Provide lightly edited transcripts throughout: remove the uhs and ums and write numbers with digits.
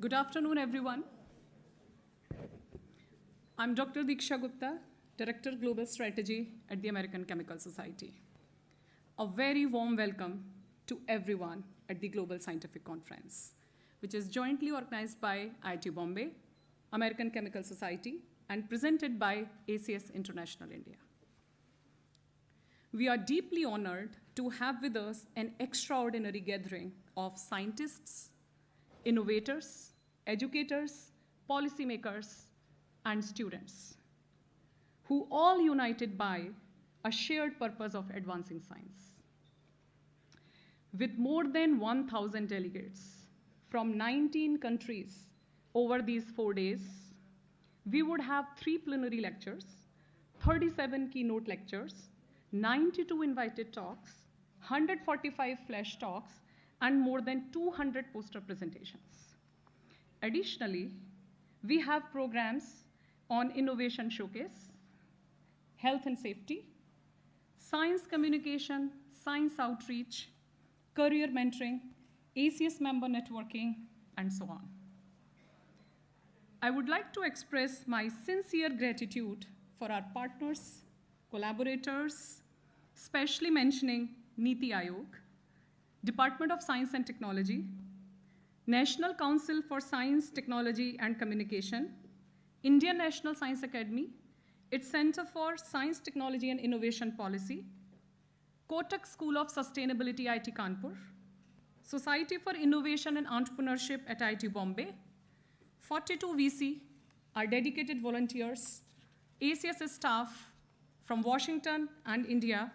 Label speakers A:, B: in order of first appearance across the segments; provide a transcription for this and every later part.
A: Good afternoon, everyone. I'm Dr. Diksha Gupta, Director Global Strategy at the American Chemical Society. A very warm welcome to everyone at the Global Scientific Conference, which is jointly organized by IIT Bombay, American Chemical Society, and presented by ACS International India. We are deeply honored to have with us an extraordinary gathering of scientists, innovators, educators, policymakers, and students, who all united by a shared purpose of advancing science. With more than 1,000 delegates from 19 countries over these 4 days, we would have 3 plenary lectures, 37 keynote lectures, 92 invited talks, 145 flash talks, and more than 200 poster presentations. Additionally, we have programs on innovation showcase, health and safety, science communication, science outreach, career mentoring, ACS member networking, and so on. I would like to express my sincere gratitude for our partners, collaborators, especially mentioning Niti Aayog, Department of Science and Technology, National Council for Science, Technology, and Communication, Indian National Science Academy, its Center for Science, Technology, and Innovation Policy, Kotak School of Sustainability, IIT Kanpur, Society for Innovation and Entrepreneurship at IIT Bombay, 42 VC, our dedicated volunteers, ACS staff from Washington and India.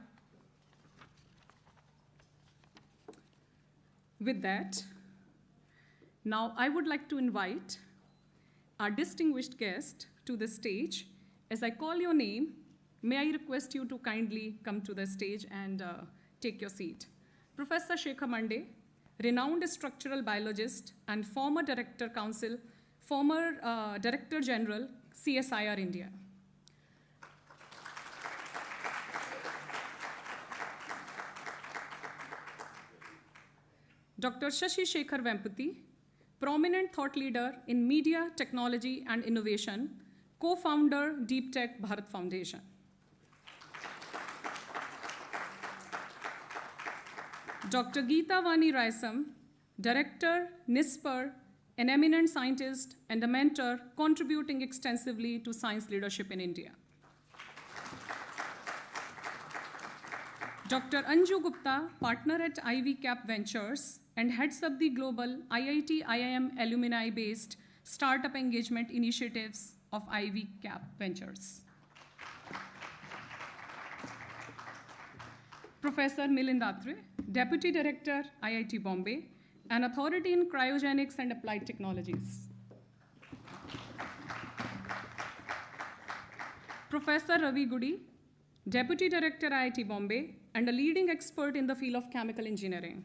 A: With that, now I would like to invite our distinguished guest to the stage. As I call your name, may I request you to kindly come to the stage and take your seat. Professor Shekhar Mande, renowned structural biologist and former Director General, CSIR India. Dr. Shashi Shekhar Vempati, prominent thought leader in media, technology, and innovation, co-founder Deep Tech Bharat Foundation. Dr. Geeta Vani Raisam, Director, NISPER, an eminent scientist and a mentor contributing extensively to science leadership in India. Dr. Anju Gupta, partner at Ivy Cap Ventures and heads up the global IIT-IIM alumni-based startup engagement initiatives of Ivy Cap Ventures. Professor Milind Atre, Deputy Director, IIT Bombay, an authority in cryogenics and applied technologies. Professor Ravi Gudi, Deputy Director, IIT Bombay, and a leading expert in the field of chemical engineering.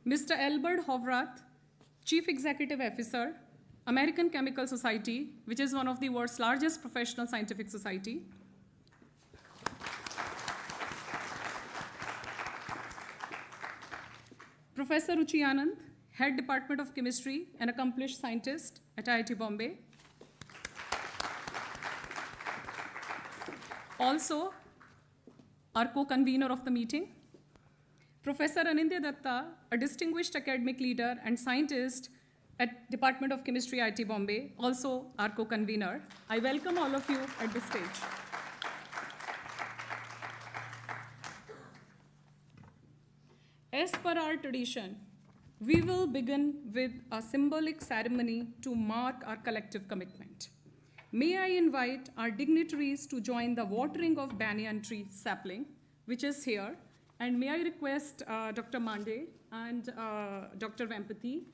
A: Mr. Elbert Hovrath, Chief Executive Officer, American Chemical Society, which is one of the world's largest professional scientific society. Professor Ruchi Anand, Head Department of Chemistry, an accomplished scientist at IIT Bombay. Also, our co-convener of the meeting, Professor Anindya Datta, a distinguished academic leader and scientist at Department of Chemistry, IIT Bombay, also our co-convener. I welcome all of you at this stage. As per our tradition, we will begin with a symbolic ceremony to mark our collective commitment. May I invite our dignitaries to join the watering of banyan tree sapling, which is here. And may I request Dr. Mande and Dr. Vempati,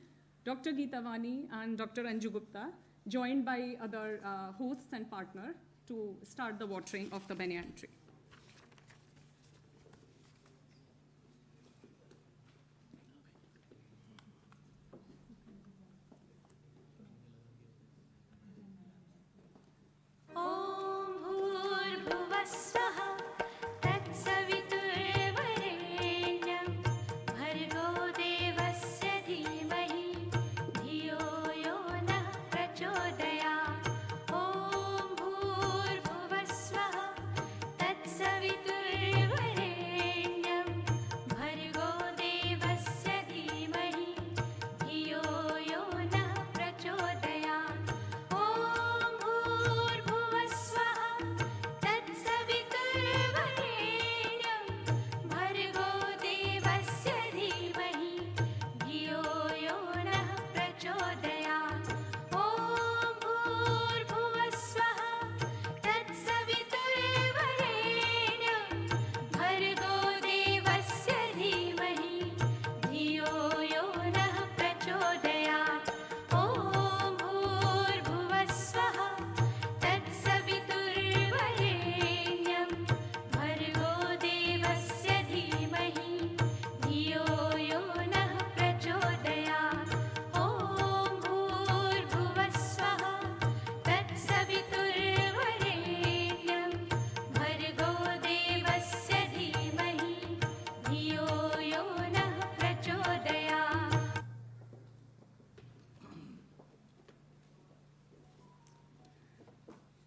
A: Dr. Geeta Vani, and Dr. Anju Gupta, joined by other hosts and partners, to start the watering of the banyan tree.
B: भूर्भुवस्वः तत्सवितुर्वरेण्यं भर्गो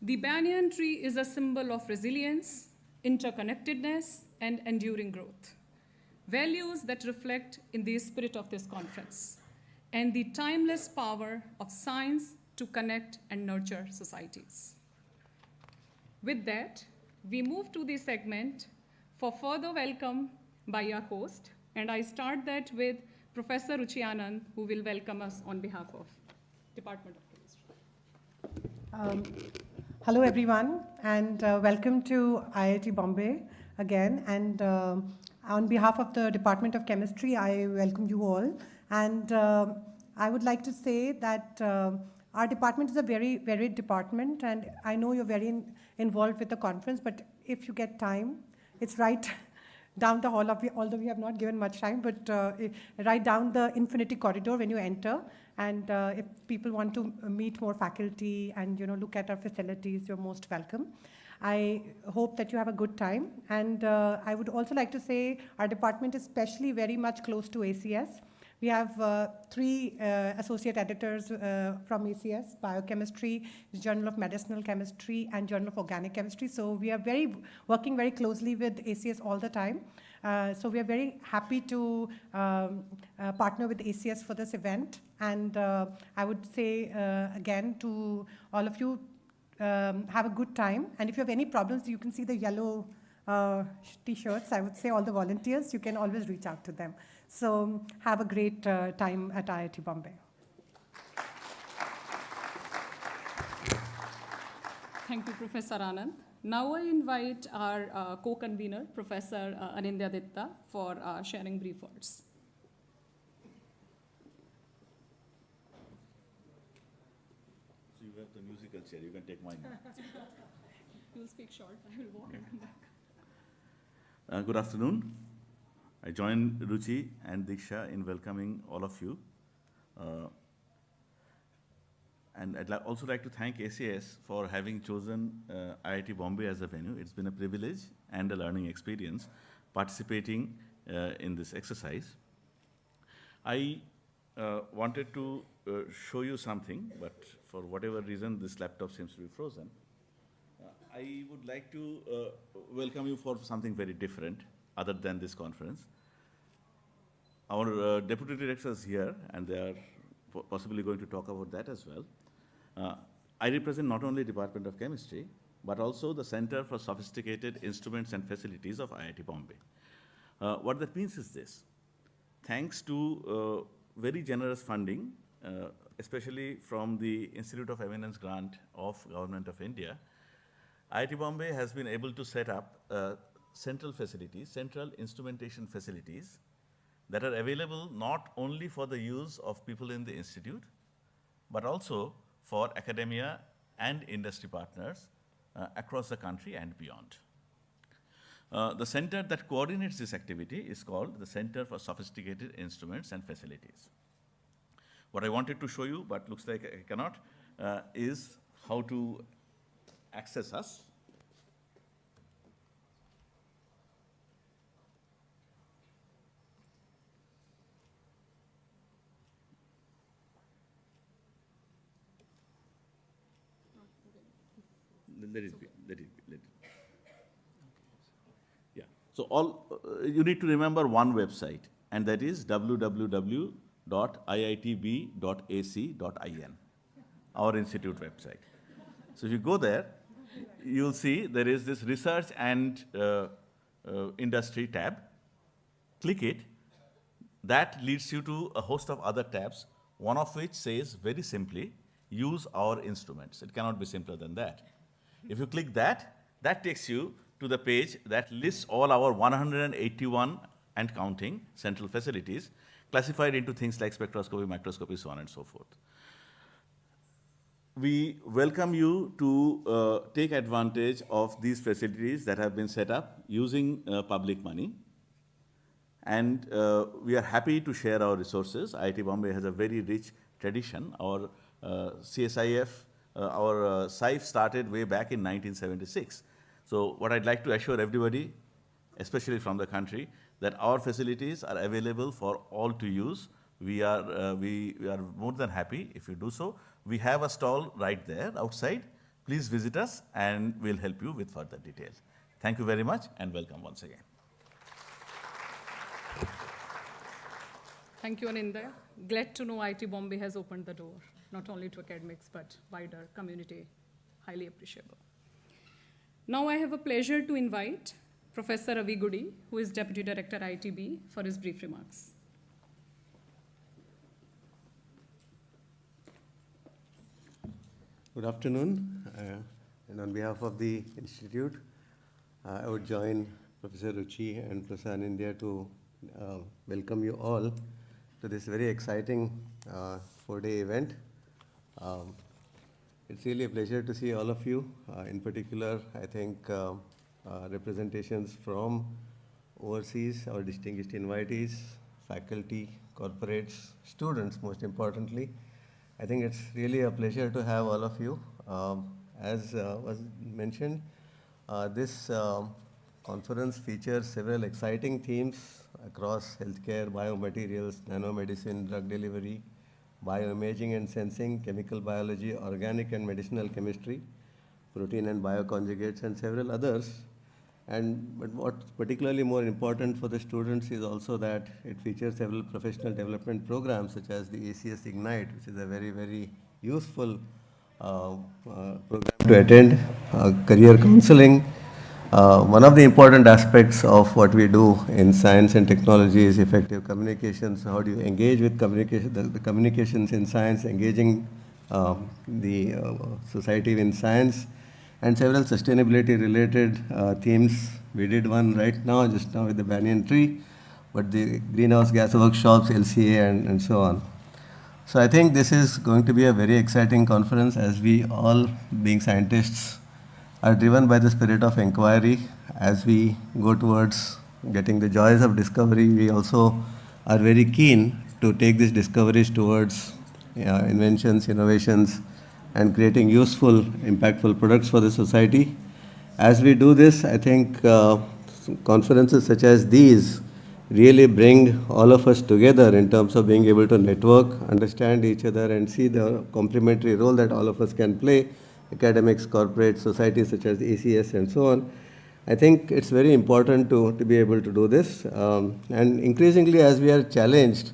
A: The banyan tree is a symbol of resilience, interconnectedness, and enduring growth. Values that reflect in the spirit of this conference and the timeless power of science to connect and nurture societies. With that, we move to the segment for further welcome by our host, and I start that with Professor Ruchi Anand, who will welcome us on behalf of Department of Chemistry.
B: Hello, everyone, and welcome to IIT Bombay again. And on behalf of the Department of Chemistry, I welcome you all. And I would like to say that our department is a very varied department, and I know you're very involved with the conference, but if you get time, it's right down the hall, although we have not given much time, but right down the infinity corridor when you enter. And if people want to meet more faculty and look at our facilities, you're most welcome. I hope that you have a good time. And I would also like to say our department is especially very much close to ACS. We have 3 associate editors from ACS, Biochemistry, Journal of Medicinal Chemistry, and Journal of Organic Chemistry. So we are working very closely with ACS all the time. So we are very happy to partner with ACS for this event. And I would say again to all of you, have a good time. And if you have any problems, you can see the yellow T-shirts. I would say all the volunteers, you can always reach out to them. So have a great time at IIT Bombay.
A: Thank you, Professor Anand. Now I invite our co-convener, Professor Anindya Ditta, for sharing brief words.
C: So you have the musical chair, you can take mine.
A: You will speak short, I will walk and come back.
C: Good afternoon. I join Ruchi and Diksha in welcoming all of you. And I'd also like to thank ACS for having chosen IIT Bombay as a venue. It's been a privilege and a learning experience participating in this exercise. I wanted to show you something, but for whatever reason, this laptop seems to be frozen. I would like to welcome you for something very different other than this conference. Our deputy director is here, and they are possibly going to talk about that as well. I represent not only Department of Chemistry, but also the Center for Sophisticated Instruments and Facilities of IIT Bombay. What that means is this. Thanks to very generous funding, especially from the Institute of Eminence Grant of Government of India, IIT Bombay has been able to set up central facilities, central instrumentation facilities that are available not only for the use of people in the institute, but also for academia and industry partners across the country and beyond. The center that coordinates this activity is called the Center for Sophisticated Instruments and Facilities. What I wanted to show you, but looks like I cannot, is how to access us. Let it be. Yeah. So you need to remember one website, and that is www.iitb.ac.in, our institute website. So if you go there, you'll see there is this research and industry tab. Click it. That leads you to a host of other tabs, one of which says very simply, use our instruments. It cannot be simpler than that. If you click that, that takes you to the page that lists all our 181 and counting central facilities, classified into things like spectroscopy, microscopy, so on and so forth. We welcome you to take advantage of these facilities that have been set up using public money. And we are happy to share our resources. IIT Bombay has a very rich tradition. Our CSIF, our SIF started way back in 1976. So what I'd like to assure everybody, especially from the country, that our facilities are available for all to use. We are more than happy if you do so. We have a stall right there outside. please visit us and we'll help you with further details. Thank you very much and welcome once again.
A: Thank you, Anindya. Glad to know IIT Bombay has opened the door, not only to academics, but wider community. Highly appreciable. Now I have a pleasure to invite Professor Ravi Gudi, who is Deputy Director IITB, for his brief remarks.
D: Good afternoon, and on behalf of the Institute, I would join Professor Ruchi and Professor Anindya to welcome you all to this very exciting 4-day event. It's really a pleasure to see all of you. In particular, I think representations from overseas, our distinguished invitees, faculty, corporates, students, most importantly. I think it's really a pleasure to have all of you. As was mentioned, this conference features several exciting themes across healthcare, biomaterials, nanomedicine, drug delivery, bioimaging and sensing, chemical biology, organic and medicinal chemistry, protein and bioconjugates, and several others. But what's particularly more important for the students is also that it features several professional development programs such as the ACS Ignite, which is a very, very useful program to attend, career counseling. One of the important aspects of what we do in science and technology is effective communications. How do you engage with communication, the communications in science, engaging the society in science, and several sustainability related themes. We did one right now, just now with the banyan tree, but the greenhouse gas workshops, LCA, and so on. So I think this is going to be a very exciting conference, as we all, being scientists, are driven by the spirit of inquiry. As we go towards getting the joys of discovery, we also are very keen to take these discoveries towards inventions, innovations, and creating useful, impactful products for the society. As we do this, I think conferences such as these really bring all of us together in terms of being able to network, understand each other, and see the complementary role that all of us can play, academics, corporate, societies such as ACS, and so on. I think it's very important to be able to do this. And increasingly, as we are challenged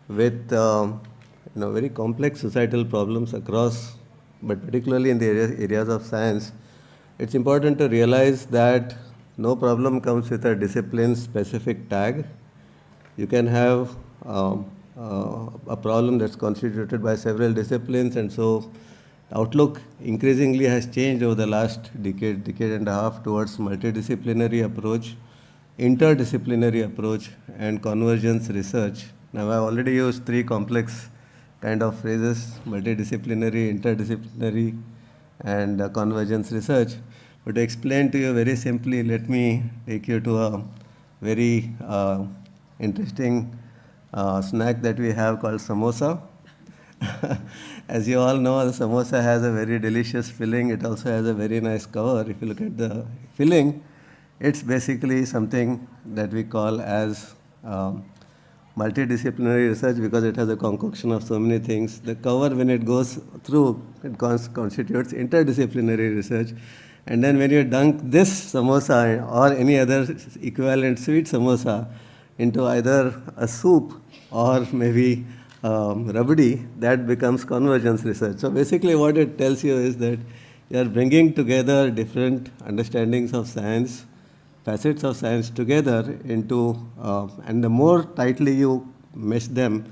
D: with very complex societal problems across, but particularly in the areas of science, it's important to realize that no problem comes with a discipline-specific tag. You can have a problem that's constituted by several disciplines, and so outlook increasingly has changed over the last decade and a half towards multidisciplinary approach, interdisciplinary approach, and convergence research. Now, I've already used 3 complex kind of phrases: multidisciplinary, interdisciplinary, and convergence research. But to explain to you very simply, let me take you to a very interesting snack that we have called samosa. As you all know, the samosa has a very delicious filling. It also has a very nice cover. If you look at the filling, it's basically something that we call as multidisciplinary research, because it has a concoction of so many things. The cover, when it goes through, it constitutes interdisciplinary research. And then when you dunk this samosa or any other equivalent sweet samosa into either a soup or maybe rabdi, that becomes convergence research. So basically what it tells you is that you are bringing together different understandings of science, facets of science together into, and the more tightly you mesh them,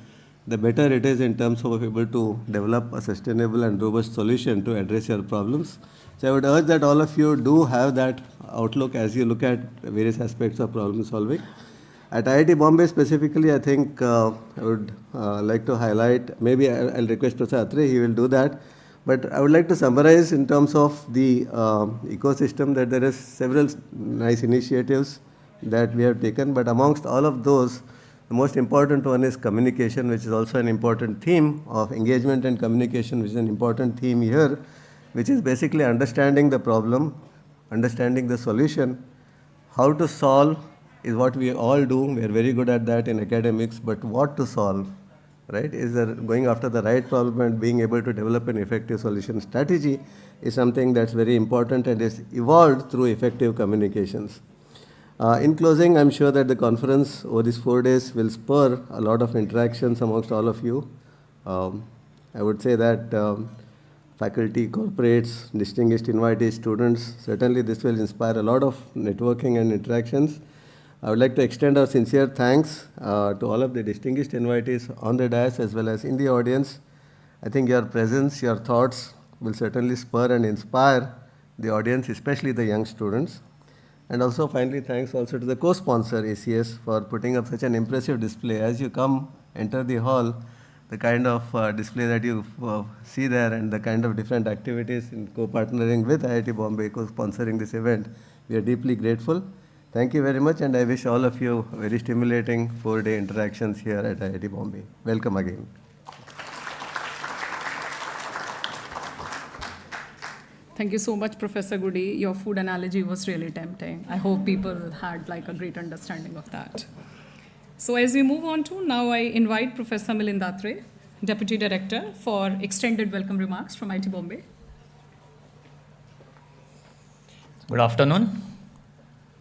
D: the better it is in terms of able to develop a sustainable and robust solution to address your problems. So I would urge that all of you do have that outlook as you look at various aspects of problem solving. At IIT Bombay specifically, I think I would like to highlight, maybe I'll request Professor Atre, he will do that. But I would like to summarize in terms of the ecosystem that there is several nice initiatives that we have taken. But amongst all of those, the most important one is communication, which is also an important theme of engagement and communication, which is an important theme here, which is basically understanding the problem, understanding the solution. How to solve is what we all do. We are very good at that in academics, but what to solve right? Is that going after the right problem and being able to develop an effective solution strategy is something that's very important and is evolved through effective communications. In closing, I'm sure that the conference over these 4 days will spur a lot of interactions amongst all of you. I would say that faculty, corporates, distinguished invitees, students, certainly this will inspire a lot of networking and interactions. I would like to extend our sincere thanks to all of the distinguished invitees on the dais as well as in the audience. I think your presence, your thoughts will certainly spur and inspire the audience, especially the young students. And also finally, thanks also to the co-sponsor ACS for putting up such an impressive display. As you enter the hall, the kind of display that you see there and the kind of different activities in co-partnering with IIT Bombay, co-sponsoring this event, we are deeply grateful. Thank you very much, and I wish all of you very stimulating 4-day interactions here at IIT Bombay. Welcome again.
A: Thank you so much, Professor Goody. Your food analogy was really tempting. I hope people had like a great understanding of that. So as we move on to, now I invite Professor Milind Atre, Deputy Director, for extended welcome remarks from IIT Bombay.
E: Good afternoon,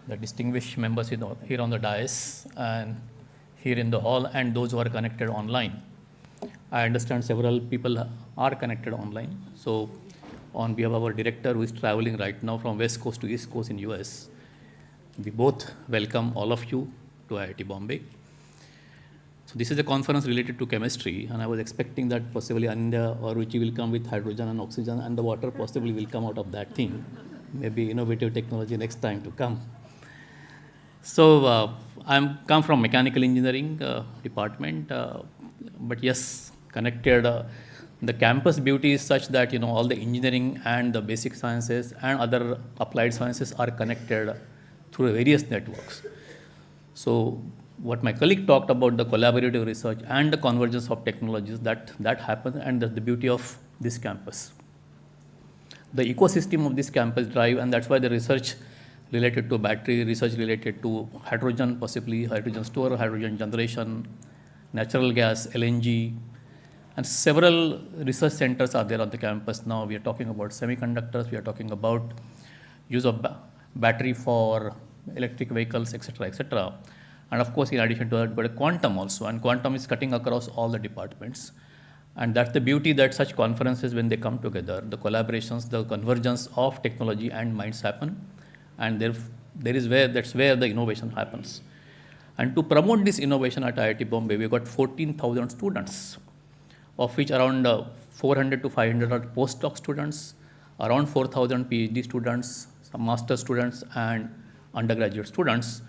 E: the distinguished members here on the dais and here in the hall and those who are connected online. I understand several people are connected online. So on behalf of our director who is traveling right now from West Coast to East Coast in US, we both welcome all of you to IIT Bombay. So this is a conference related to chemistry, and I was expecting that possibly Anindya or Ruchi will come with hydrogen and oxygen, and the water possibly will come out of that thing. Maybe innovative technology next time to come. So I'm come from mechanical engineering department, but yes, connected. The campus beauty is such that all the engineering and the basic sciences and other applied sciences are connected through various networks. So what my colleague talked about, the collaborative research and the convergence of technologies, that happens, and that's the beauty of this campus. The ecosystem of this campus drive, and that's why the research related to battery, research related to hydrogen, possibly hydrogen store, hydrogen generation, natural gas, LNG, and several research centers are there on the campus now. We are talking about semiconductors, we are talking about use of battery for electric vehicles, etc., etc. And of course, in addition to that, we've got quantum also, and quantum is cutting across all the departments. And that's the beauty that such conferences, when they come together, the collaborations, the convergence of technology and minds happen, and that's where the innovation happens. And to promote this innovation at IIT Bombay, we've got 14,000 students, of which around 400 to 500 are postdoc students, around 4,000 PhD students, some master students, and undergraduate students.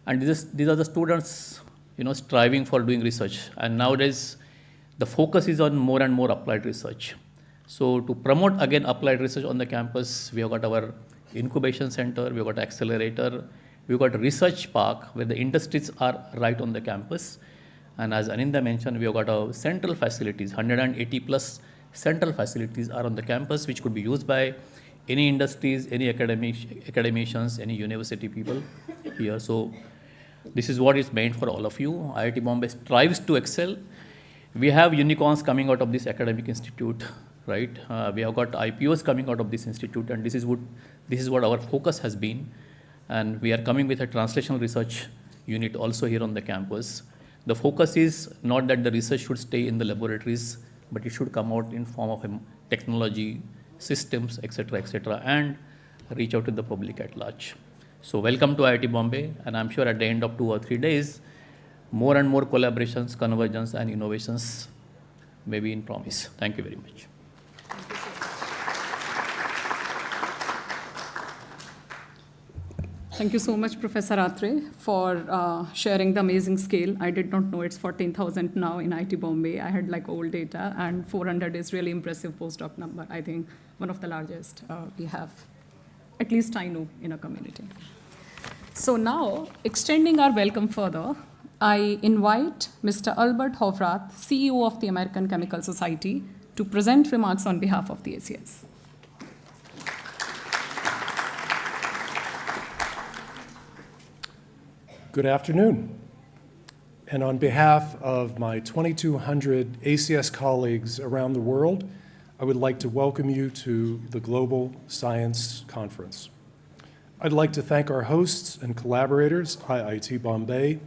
E: And these are the students, striving for doing research. And nowadays, the focus is on more and more applied research. So to promote again applied research on the campus, we have got our incubation center, we have got accelerator, we've got research park where the industries are right on the campus. And as Anindya mentioned, we have got our central facilities, 180 plus central facilities are on the campus, which could be used by any industries, any academicians, any university people here. So this is what is meant for all of you. IIT Bombay strives to excel. We have unicorns coming out of this academic institute, right? We have got IPOs coming out of this institute, and this is what our focus has been. And we are coming with a translational research unit also here on the campus. The focus is not that the research should stay in the laboratories, but it should come out in form of technology, systems, etc., and reach out to the public at large. So welcome to IIT Bombay, and I'm sure at the end of 2 or 3 days, more and more collaborations, convergence, and innovations may be in promise. Thank you very much.
A: Thank you so much, Professor Atre, for sharing the amazing scale. I did not know it's 14,000 now in IIT Bombay. I had like old data, and 400 is really impressive postdoc number. I think one of the largest we have, at least I know, in a community. So now, extending our welcome further, I invite Mr. Albert Hovrath, CEO of the American Chemical Society, to present remarks on behalf of the ACS.
F: Good afternoon. and on behalf of my 2,200 ACS colleagues around the world, I would like to welcome you to the Global Science Conference. I'd like to thank our hosts and collaborators, IIT Bombay,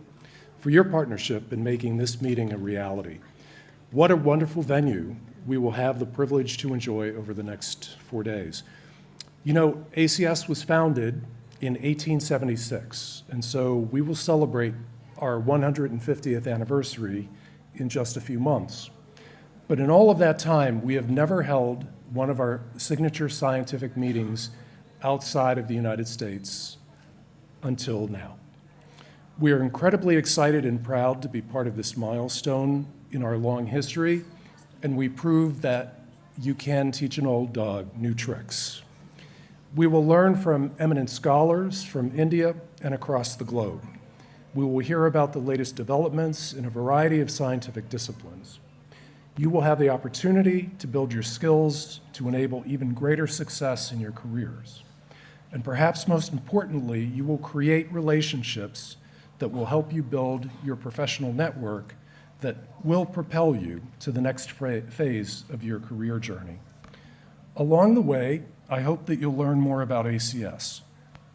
F: for your partnership in making this meeting a reality. What a wonderful venue we will have the privilege to enjoy over the next 4 days. You know, ACS was founded in 1876, and so we will celebrate our 150th anniversary in just a few months. But in all of that time, we have never held one of our signature scientific meetings outside of the United States until now. We are incredibly excited and proud to be part of this milestone in our long history, and we prove that you can teach an old dog new tricks. We will learn from eminent scholars from India and across the globe. We will hear about the latest developments in a variety of scientific disciplines. You will have the opportunity to build your skills to enable even greater success in your careers. And perhaps most importantly, you will create relationships that will help you build your professional network that will propel you to the next phase of your career journey. Along the way, I hope that you'll learn more about ACS.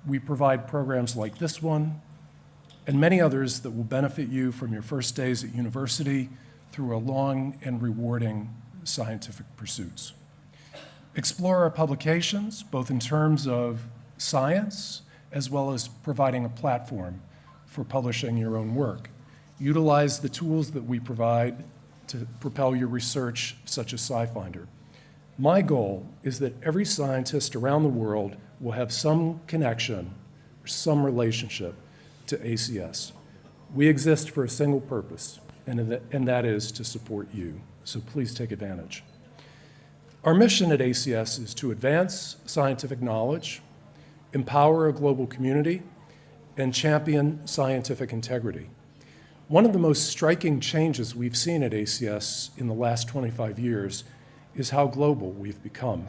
F: We provide programs like this one and many others that will benefit you from your first days at university through a long and rewarding scientific pursuits. Explore our publications, both in terms of science as well as providing a platform for publishing your own work. Utilize the tools that we provide to propel your research, such as SciFinder. My goal is that every scientist around the world will have some connection or some relationship to ACS. We exist for a single purpose, and that is to support you. So please take advantage. Our mission at ACS is to advance scientific knowledge, empower a global community, and champion scientific integrity. One of the most striking changes we've seen at ACS in the last 25 years is how global we've become.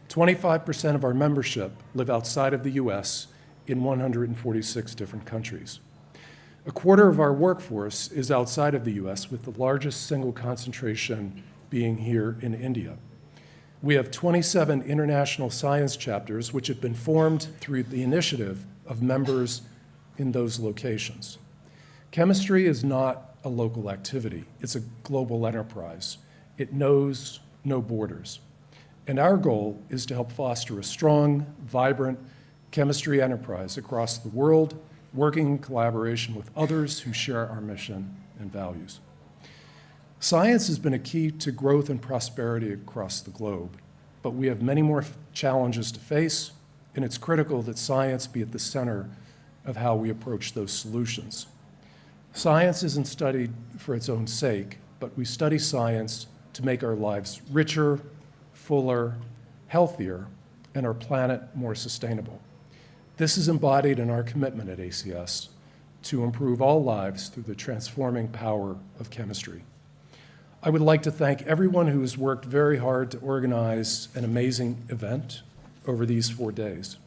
F: 25% of our membership live outside of the US in 146 different countries. A quarter of our workforce is outside of the US, with the largest single concentration being here in India. We have 27 international science chapters which have been formed through the initiative of members in those locations. Chemistry is not a local activity. It's a global enterprise. It knows no borders. And our goal is to help foster a strong, vibrant chemistry enterprise across the world, working in collaboration with others who share our mission and values. Science has been a key to growth and prosperity across the globe, but we have many more challenges to face, and it's critical that science be at the center of how we approach those solutions. Science isn't studied for its own sake, but we study science to make our lives richer, fuller, healthier, and our planet more sustainable. This is embodied in our commitment at ACS to improve all lives through the transforming power of chemistry. I would like to thank everyone who has worked very hard to organize an amazing event over these 4 days.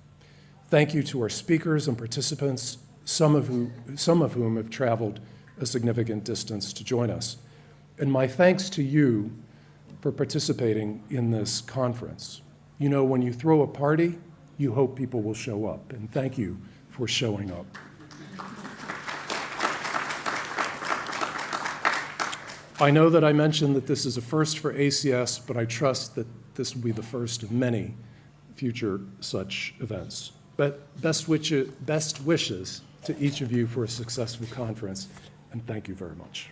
F: Thank you to our speakers and participants, some of whom have traveled a significant distance to join us. And my thanks to you for participating in this conference. You know, when you throw a party, you hope people will show up, and thank you for showing up. I know that I mentioned that this is a first for ACS, but I trust that this will be the first of many future such events. But best wishes to each of you for a successful conference, and thank you very much.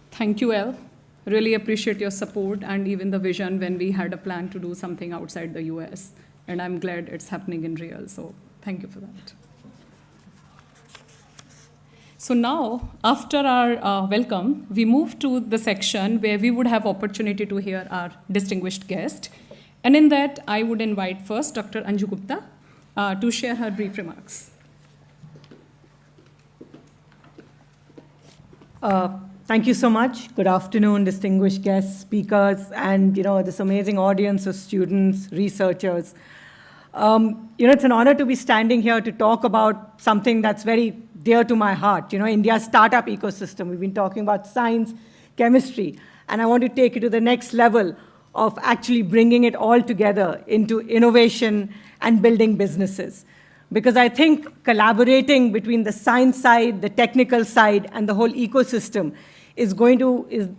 A: Thank you, El. Really appreciate your support and even the vision when we had a plan to do something outside the US. And I'm glad it's happening in real, so thank you for that. So now, after our welcome, we move to the section where we would have opportunity to hear our distinguished guest. And in that, I would invite first Dr. Anju Gupta to share her brief remarks.
G: Thank you so much. Good afternoon, distinguished guests, speakers, and this amazing audience of students, researchers. It's an honor to be standing here to talk about something that's very dear to my heart, India's startup ecosystem. We've been talking about science, chemistry, and I want to take it to the next level of actually bringing it all together into innovation and building businesses. Because I think collaborating between the science side, the technical side, and the whole ecosystem is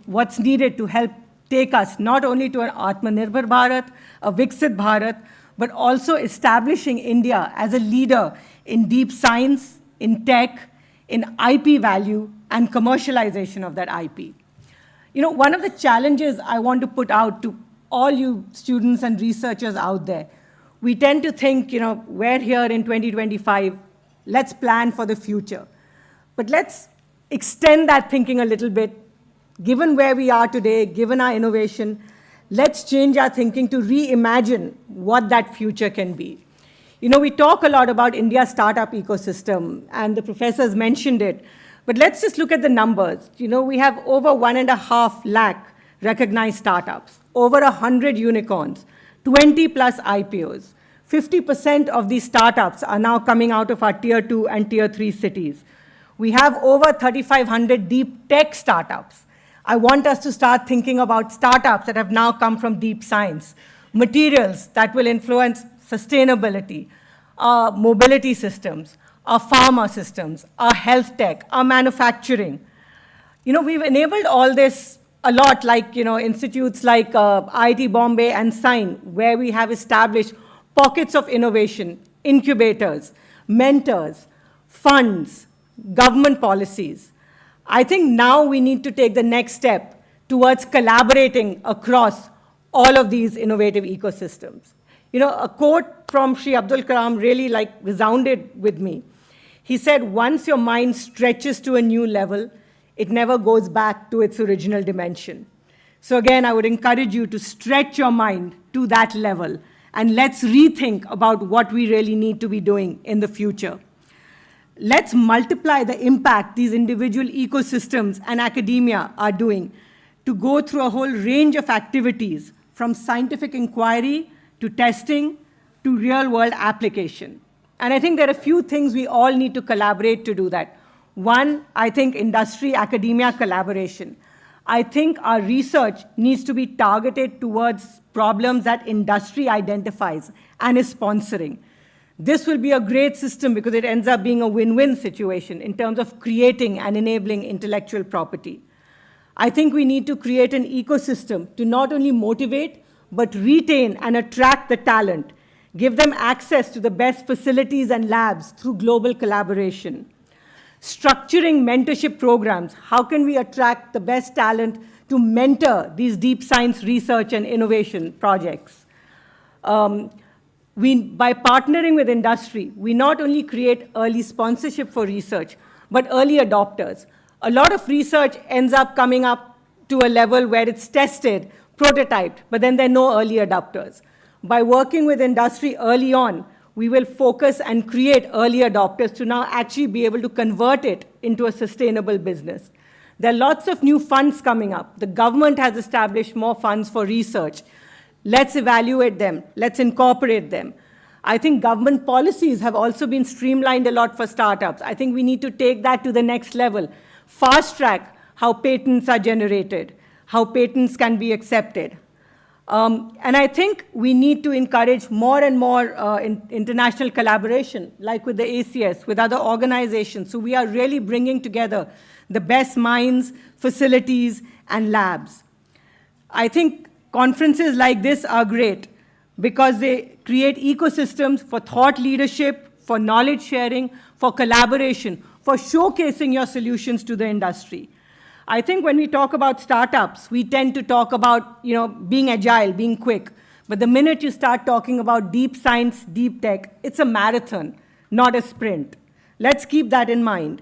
G: what's needed to help take us not only to an Atmanirbhar Bharat, a Viksit Bharat, but also establishing India as a leader in deep science, in tech, in IP value, and commercialization of that IP. One of the challenges I want to put out to all you students and researchers out there, we tend to think, we're here in 2025, let's plan for the future. But let's extend that thinking a little bit. Given where we are today, given our innovation, let's change our thinking to reimagine what that future can be. We talk a lot about India's startup ecosystem, and the professors mentioned it, but let's just look at the numbers. We have over 1.5 lakh recognized startups, over 100 unicorns, 20 plus IPOs. 50% of these startups are now coming out of our tier 2 and tier 3 cities. We have over 3,500 deep tech startups. I want us to start thinking about startups that have now come from deep science, materials that will influence sustainability, our mobility systems, our pharma systems, our health tech, our manufacturing. We've enabled all this a lot, like institutes like IIT Bombay and SIGN, where we have established pockets of innovation, incubators, mentors, funds, government policies. I think now we need to take the next step towards collaborating across all of these innovative ecosystems. A quote from Sri Abdul Kalam really resounded with me. He said, once your mind stretches to a new level, it never goes back to its original dimension. So again, I would encourage you to stretch your mind to that level, and let's rethink about what we really need to be doing in the future. Let's multiply the impact these individual ecosystems and academia are doing to go through a whole range of activities, from scientific inquiry to testing to real-world application. And I think there are a few things we all need to collaborate to do that. One, I think industry-academia collaboration. I think our research needs to be targeted towards problems that industry identifies and is sponsoring. This will be a great system because it ends up being a win-win situation in terms of creating and enabling intellectual property. I think we need to create an ecosystem to not only motivate, but retain and attract the talent, give them access to the best facilities and labs through global collaboration. Structuring mentorship programs, how can we attract the best talent to mentor these deep science research and innovation projects? By partnering with industry, we not only create early sponsorship for research, but early adopters. A lot of research ends up coming up to a level where it's tested, prototyped, but then there are no early adopters. By working with industry early on, we will focus and create early adopters to now actually be able to convert it into a sustainable business. There are lots of new funds coming up. The government has established more funds for research. Let's evaluate them. Let's incorporate them. I think government policies have also been streamlined a lot for startups. I think we need to take that to the next level. Fast track how patents are generated, how patents can be accepted. And I think we need to encourage more and more international collaboration, like with the ACS, with other organizations. So we are really bringing together the best minds, facilities, and labs. I think conferences like this are great because they create ecosystems for thought leadership, for knowledge sharing, for collaboration, for showcasing your solutions to the industry. I think when we talk about startups, we tend to talk about being agile, being quick. But the minute you start talking about deep science, deep tech, it's a marathon, not a sprint. Let's keep that in mind.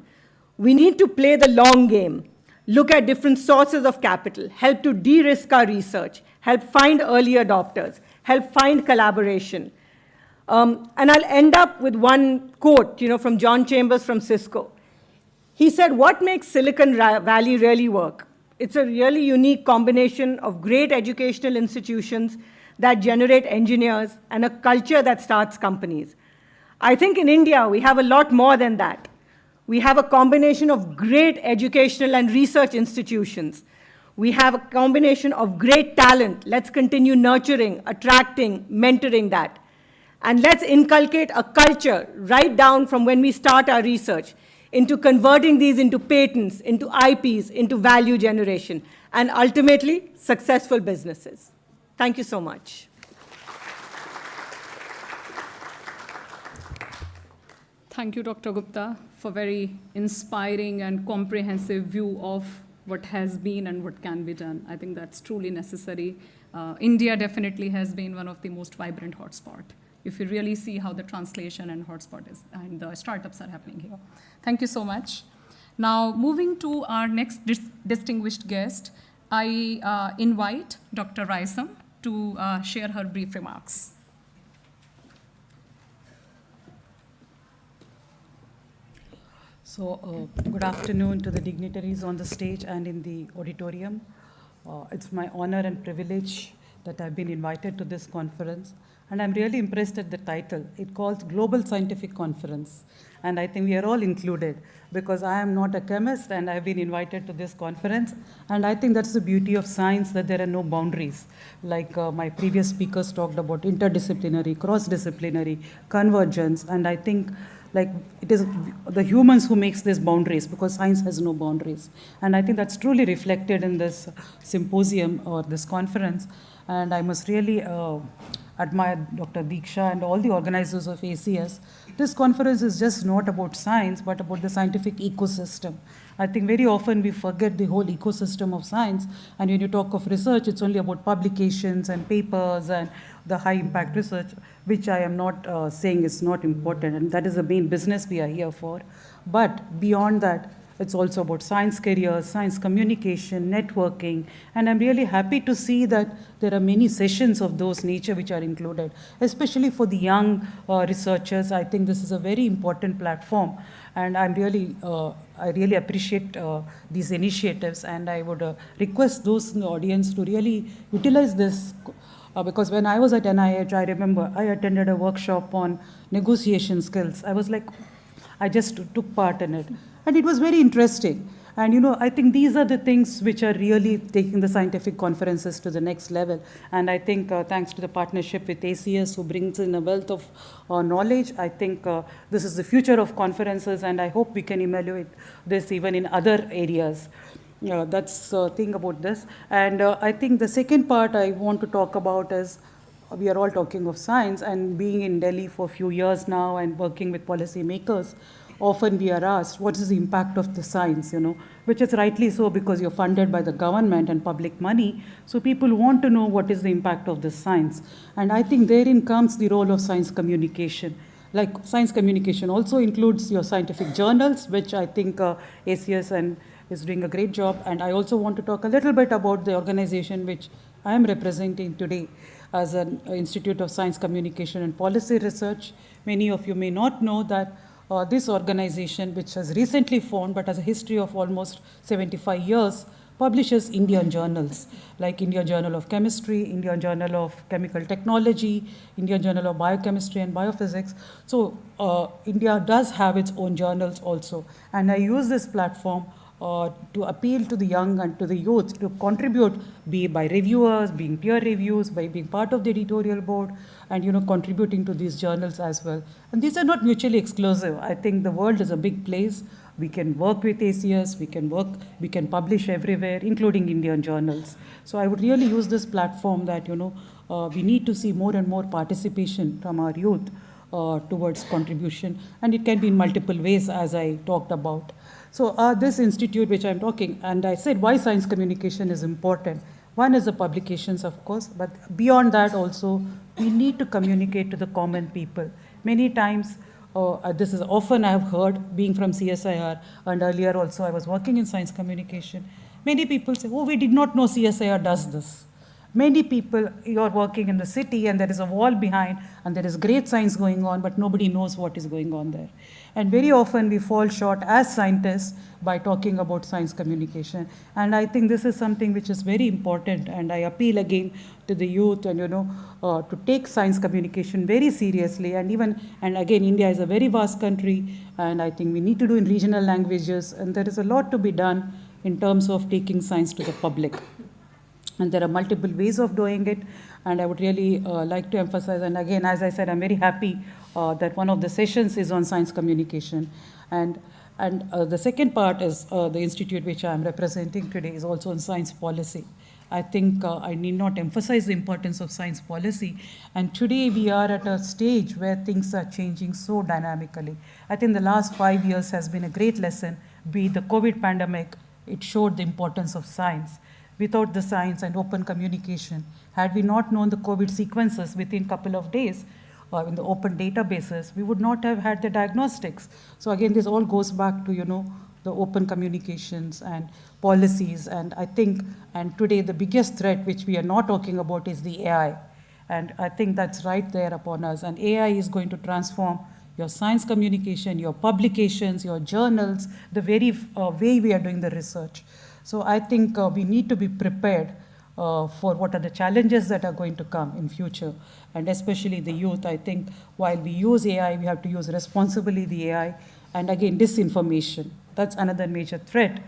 G: We need to play the long game, look at different sources of capital, help to de-risk our research, help find early adopters, help find collaboration. And I'll end up with one quote from John Chambers from Cisco. He said, what makes Silicon Valley really work? It's a really unique combination of great educational institutions that generate engineers and a culture that starts companies. I think in India, we have a lot more than that. We have a combination of great educational and research institutions. We have a combination of great talent. Let's continue nurturing, attracting, mentoring that. And let's inculcate a culture right down from when we start our research into converting these into patents, into IPs, into value generation, and ultimately successful businesses. Thank you so much.
A: Thank you, Dr. Gupta, for very inspiring and comprehensive view of what has been and what can be done. I think that's truly necessary. India definitely has been one of the most vibrant hotspots, if you really see how the translation and hotspot is, and the startups are happening here. Thank you so much. Now, moving to our next distinguished guest, I invite Dr. Raisam to share her brief remarks.
H: So, good afternoon to the dignitaries on the stage and in the auditorium. It's my honor and privilege that I've been invited to this conference, and I'm really impressed at the title. It calls Global Scientific Conference, and I think we are all included because I am not a chemist and I've been invited to this conference, and I think that's the beauty of science, that there are no boundaries. Like my previous speakers talked about interdisciplinary, cross-disciplinary, convergence, and I think like it is the humans who makes these boundaries, because science has no boundaries. And I think that's truly reflected in this symposium or this conference. And I must really admire Dr. Diksha and all the organizers of ACS. This conference is just not about science, but about the scientific ecosystem. I think very often we forget the whole ecosystem of science, and when you talk of research, it's only about publications and papers and the high impact research, which I am not saying is not important, and that is the main business we are here for. But beyond that, it's also about science careers, science communication, networking, and I'm really happy to see that there are many sessions of those nature which are included, especially for the young researchers. I think this is a very important platform, and I really appreciate these initiatives, and I would request those in the audience to really utilize this. Because when I was at NIH, I remember I attended a workshop on negotiation skills. I was like, I just took part in it. And it was very interesting. And I think these are the things which are really taking the scientific conferences to the next level. And I think thanks to the partnership with ACS, who brings in a wealth of knowledge, I think this is the future of conferences, and I hope we can evaluate this even in other areas. That's the thing about this. And I think the second part I want to talk about is, we are all talking of science, and being in Delhi for a few years now and working with policymakers, often we are asked, what is the impact of the science, which is rightly so, because you're funded by the government and public money. So people want to know what is the impact of the science. And I think therein comes the role of science communication. Like science communication also includes your scientific journals, which I think ACS is doing a great job. And I also want to talk a little bit about the organization which I am representing today as an Institute of Science Communication and Policy Research. Many of you may not know that this organization, which has recently formed but has a history of almost 75 years, publishes Indian journals like Indian Journal of Chemistry, Indian Journal of Chemical Technology, Indian Journal of Biochemistry and Biophysics. So India does have its own journals also. And I use this platform to appeal to the young and to the youth to contribute, be by reviewers, being peer reviews, by being part of the editorial board, and contributing to these journals as well. And these are not mutually exclusive. I think the world is a big place. We can work with ACS, we can publish everywhere, including Indian journals. So I would really use this platform that, we need to see more and more participation from our youth towards contribution. And it can be in multiple ways, as I talked about. So this institute which I'm talking, and I said why science communication is important. One is the publications, of course, but beyond that also, we need to communicate to the common people. Many times, this is often I have heard, being from CSIR, and earlier also I was working in science communication. Many people say, oh, we did not know CSIR does this. Many people, you're working in the city and there is a wall behind and there is great science going on, but nobody knows what is going on there. And very often we fall short as scientists by talking about science communication. And I think this is something which is very important. And I appeal again to the youth and, to take science communication very seriously. And again, India is a very vast country. And I think we need to do in regional languages. And there is a lot to be done in terms of taking science to the public. And there are multiple ways of doing it, and I would really like to emphasize, and again, as I said, I'm very happy that one of the sessions is on science communication. And the second part is the institute which I'm representing today is also on science policy. I think I need not emphasize the importance of science policy. And today we are at a stage where things are changing so dynamically. I think the last 5 years has been a great lesson, be it the COVID pandemic, it showed the importance of science. Without the science and open communication, had we not known the COVID sequences within a couple of days in the open databases, we would not have had the diagnostics. So again, this all goes back to, the open communications and policies. And I think, and today the biggest threat which we are not talking about is the AI. And I think that's right there upon us. And AI is going to transform your science communication, your publications, your journals, the very way we are doing the research. So I think we need to be prepared for what are the challenges that are going to come in future. And especially the youth, I think while we use AI, we have to use responsibly the AI. And again, disinformation, that's another major threat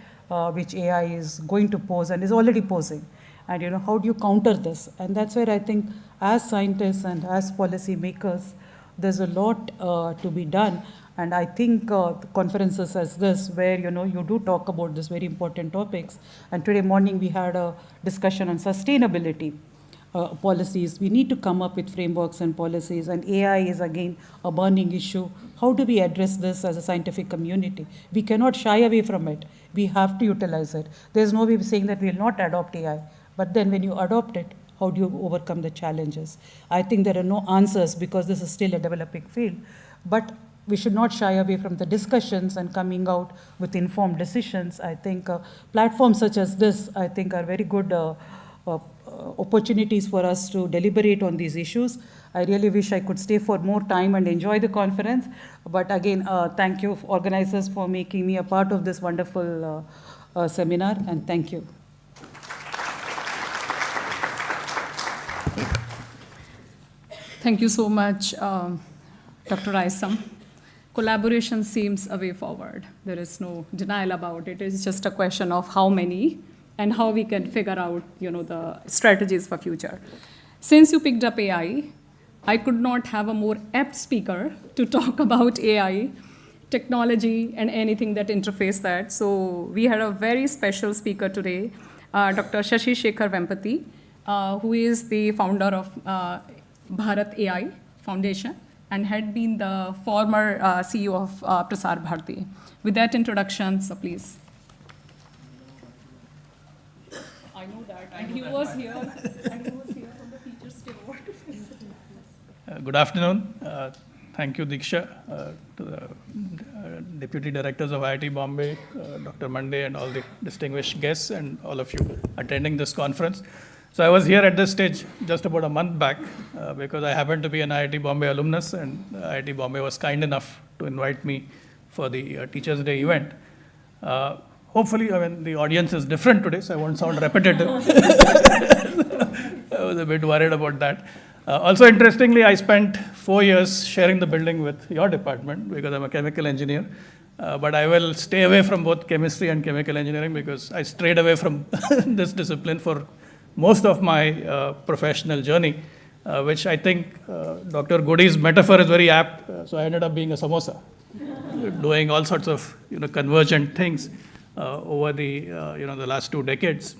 H: which AI is going to pose and is already posing. And how do you counter this? And that's where I think as scientists and as policy makers, there's a lot to be done. And I think conferences as this, where you do talk about these very important topics. And today morning we had a discussion on sustainability policies. We need to come up with frameworks and policies. And AI is again a burning issue. How do we address this as a scientific community? We cannot shy away from it. We have to utilize it. There's no way of saying that we will not adopt AI. But then when you adopt it, how do you overcome the challenges? I think there are no answers because this is still a developing field. But we should not shy away from the discussions and coming out with informed decisions. I think platforms such as this, I think, are very good opportunities for us to deliberate on these issues. I really wish I could stay for more time and enjoy the conference. But again, thank you, organizers, for making me a part of this wonderful seminar, and thank you.
A: Thank you so much, Dr. Raisam. Collaboration seems a way forward. There is no denial about it. It's just a question of how many and how we can figure out, the strategies for future. Since you picked up AI, I could not have a more apt speaker to talk about AI, technology, and anything that interface that. So we had a very special speaker today, Dr. Shashi Shekhar Vempati, who is the founder of Bharat AI Foundation, and had been the former CEO of Prasar Bharati. With that introduction, so please. I know that, and he was here from the Teachers' Day Award.
I: Good afternoon. Thank you, Diksha, to the Deputy Directors of IIT Bombay, Dr. Monday, and all the distinguished guests, and all of you attending this conference. So I was here at this stage just about a month back because I happened to be an IIT Bombay alumnus, and IIT Bombay was kind enough to invite me for the Teachers' Day event. Hopefully, the audience is different today, so I won't sound repetitive. I was a bit worried about that. Also, interestingly, I spent 4 years sharing the building with your department because I'm a chemical engineer. But I will stay away from both chemistry and chemical engineering because I strayed away from this discipline for most of my professional journey, which I think Dr. Goody's metaphor is very apt. So I ended up being a samosa, doing all sorts of convergent things over the the last 2 decades.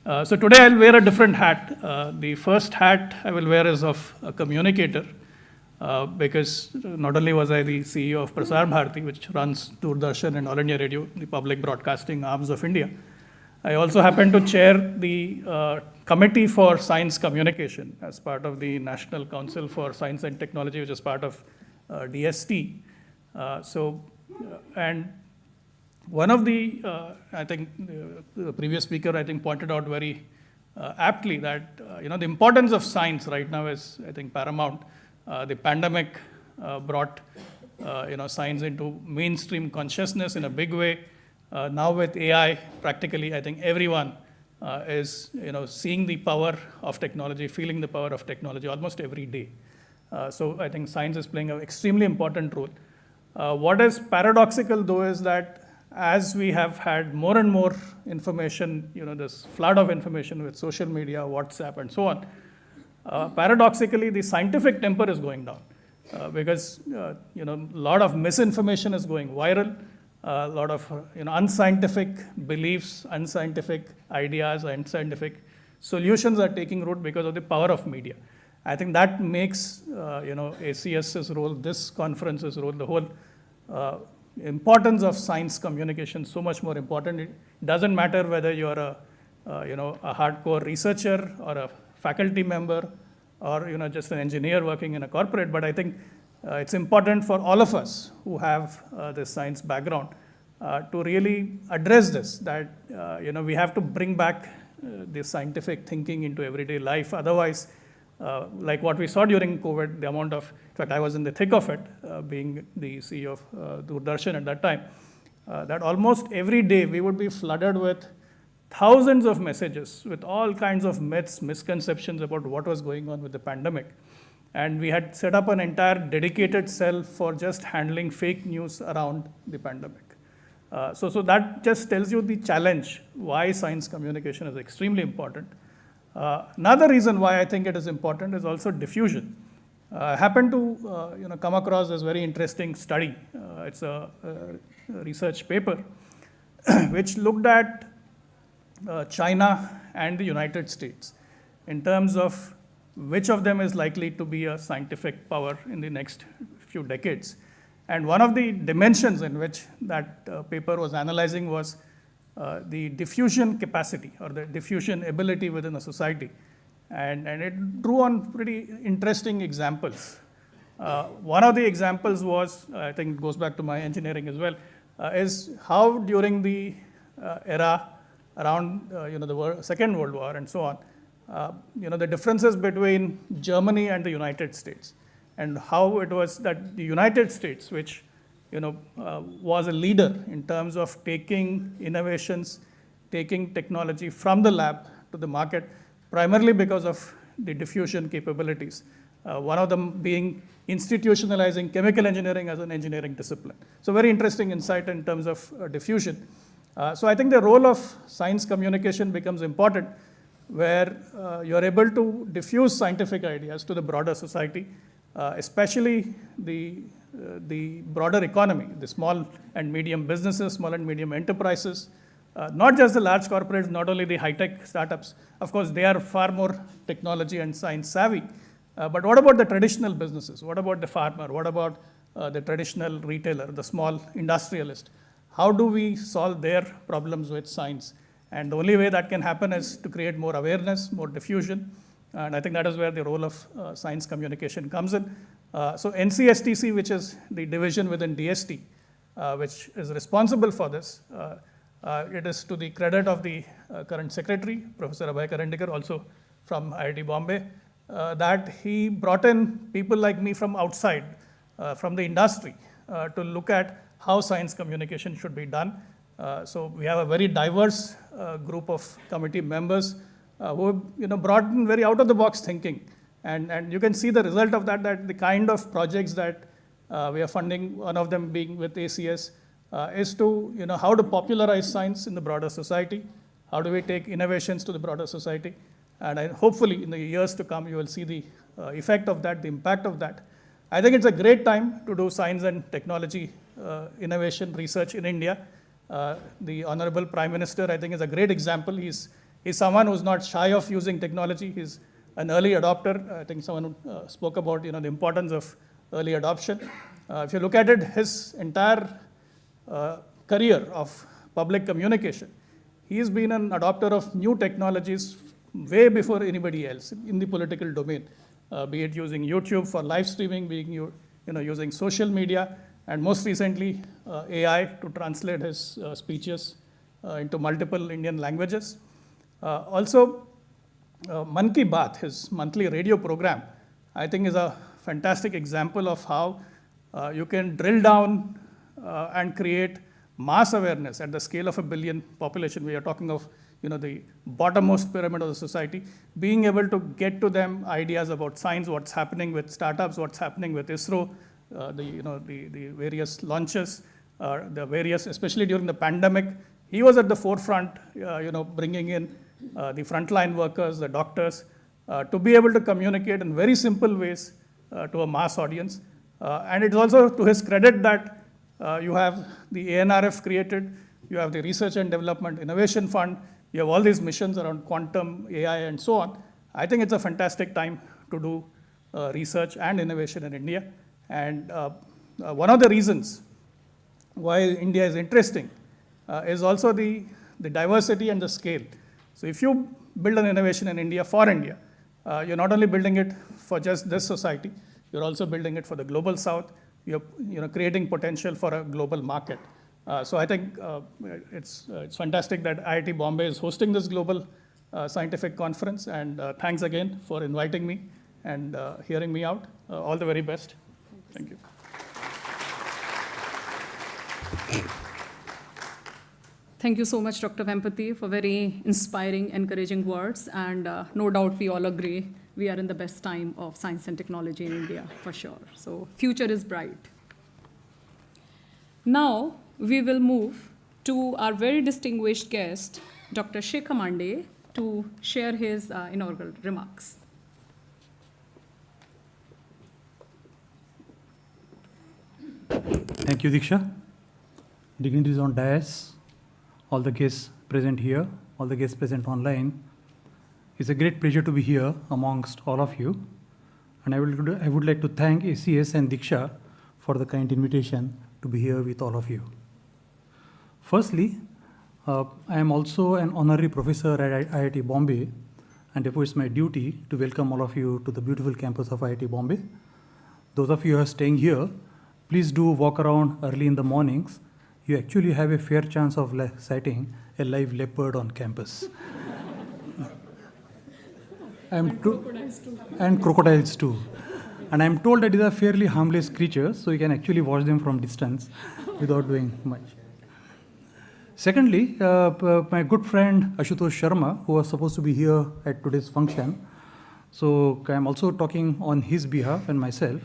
I: So today I'll wear a different hat. The first hat I will wear is of a communicator, because not only was I the CEO of Prasar Bharati, which runs Doordarshan and All India Radio, the public broadcasting arms of India, I also happen to chair the Committee for Science Communication as part of the National Council for Science and Technology, which is part of DST. And one of the, I think the previous speaker, I think, pointed out very aptly that the importance of science right now is, I think, paramount. The pandemic brought science into mainstream consciousness in a big way. Now with AI, practically, I think everyone is seeing the power of technology, feeling the power of technology almost every day. So I think science is playing an extremely important role. What is paradoxical, though, is that as we have had more and more information, this flood of information with social media, WhatsApp, and so on, paradoxically, the scientific temper is going down because a lot of misinformation is going viral, a lot of unscientific beliefs, unscientific ideas, unscientific solutions are taking root because of the power of media. I think that makes ACS's role, this conference's role, the whole importance of science communication so much more important. It doesn't matter whether you're a hardcore researcher or a faculty member or just an engineer working in a corporate, but I think it's important for all of us who have this science background to really address this, that we have to bring back this scientific thinking into everyday life. Otherwise, like what we saw during COVID, the amount of, in fact, I was in the thick of it, being the CEO of Doordarshan at that time, that almost every day we would be flooded with thousands of messages with all kinds of myths, misconceptions about what was going on with the pandemic. And we had set up an entire dedicated cell for just handling fake news around the pandemic. So that just tells you the challenge, why science communication is extremely important. Another reason why I think it is important is also diffusion. I happened to come across this very interesting study. It's a research paper which looked at China and the United States in terms of which of them is likely to be a scientific power in the next few decades. And one of the dimensions in which that paper was analyzing was the diffusion capacity or the diffusion ability within a society. And it drew on pretty interesting examples. One of the examples was, I think it goes back to my engineering as well, is how during the era around the Second World War and so on, the differences between Germany and the United States, and how it was that the United States, which was a leader in terms of taking innovations, taking technology from the lab to the market, primarily because of the diffusion capabilities. One of them being institutionalizing chemical engineering as an engineering discipline. So very interesting insight in terms of diffusion. So I think the role of science communication becomes important, where you're able to diffuse scientific ideas to the broader society, especially the broader economy, the small and medium businesses, small and medium enterprises, not just the large corporates, not only the high-tech startups. Of course, they are far more technology and science savvy. But what about the traditional businesses? What about the farmer? What about the traditional retailer, the small industrialist? How do we solve their problems with science? And the only way that can happen is to create more awareness, more diffusion. And I think that is where the role of science communication comes in. So NCSTC, which is the division within DST, which is responsible for this, it is to the credit of the current secretary, Professor Abhay Karandikar, also from IIT Bombay, that he brought in people like me from outside, from the industry, to look at how science communication should be done. So we have a very diverse group of committee members who brought in very out-of-the-box thinking. And you can see the result of that the kind of projects that we are funding, one of them being with ACS, is to, how to popularize science in the broader society, how do we take innovations to the broader society, and hopefully in the years to come, you will see the effect of that, the impact of that. I think it's a great time to do science and technology innovation research in India. The Honorable Prime Minister, I think, is a great example. He's someone who's not shy of using technology. He's an early adopter. I think someone spoke about, the importance of early adoption. If you look at it, his entire career of public communication, he's been an adopter of new technologies way before anybody else in the political domain, be it using YouTube for live streaming, being using social media, and most recently AI to translate his speeches into multiple Indian languages. Also, Man Ki Baat, his monthly radio program, I think is a fantastic example of how you can drill down and create mass awareness at the scale of 1 billion population. We are talking of the bottommost pyramid of the society, being able to get to them ideas about science, what's happening with startups, what's happening with ISRO, the various launches, the various, especially during the pandemic, he was at the forefront, bringing in the frontline workers, the doctors, to be able to communicate in very simple ways to a mass audience. And it's also to his credit that you have the ANRF created, you have the Research and Development Innovation Fund, you have all these missions around quantum, AI, and so on. I think it's a fantastic time to do research and innovation in India. And one of the reasons why India is interesting is also the diversity and the scale. So if you build an innovation in India for India, you're not only building it for just this society, you're also building it for the global south. You're creating potential for a global market. So I think it's fantastic that IIT Bombay is hosting this global scientific conference. And thanks again for inviting me and hearing me out. All the very best. Thank you.
A: Thank you so much, Dr. Vempati, for very inspiring, encouraging words. And no doubt we all agree we are in the best time of science and technology in India, for sure. So future is bright. Now, we will move to our very distinguished guest, Dr. Shekhar Mande, to share his inaugural remarks.
J: Thank you, Diksha. Dignitaries on dais, all the guests present here, all the guests present online. It's a great pleasure to be here amongst all of you. And I would like to thank ACS and Diksha for the kind invitation to be here with all of you. Firstly, I am also an honorary professor at IIT Bombay, and therefore it's my duty to welcome all of you to the beautiful campus of IIT Bombay. Those of you who are staying here, please do walk around early in the mornings. You actually have a fair chance of sighting a live leopard on campus. And crocodiles too. And I'm told that these are fairly harmless creatures, so you can actually watch them from distance without doing much. Secondly, my good friend Ashutosh Sharma, who was supposed to be here at today's function, so I'm also talking on his behalf and myself.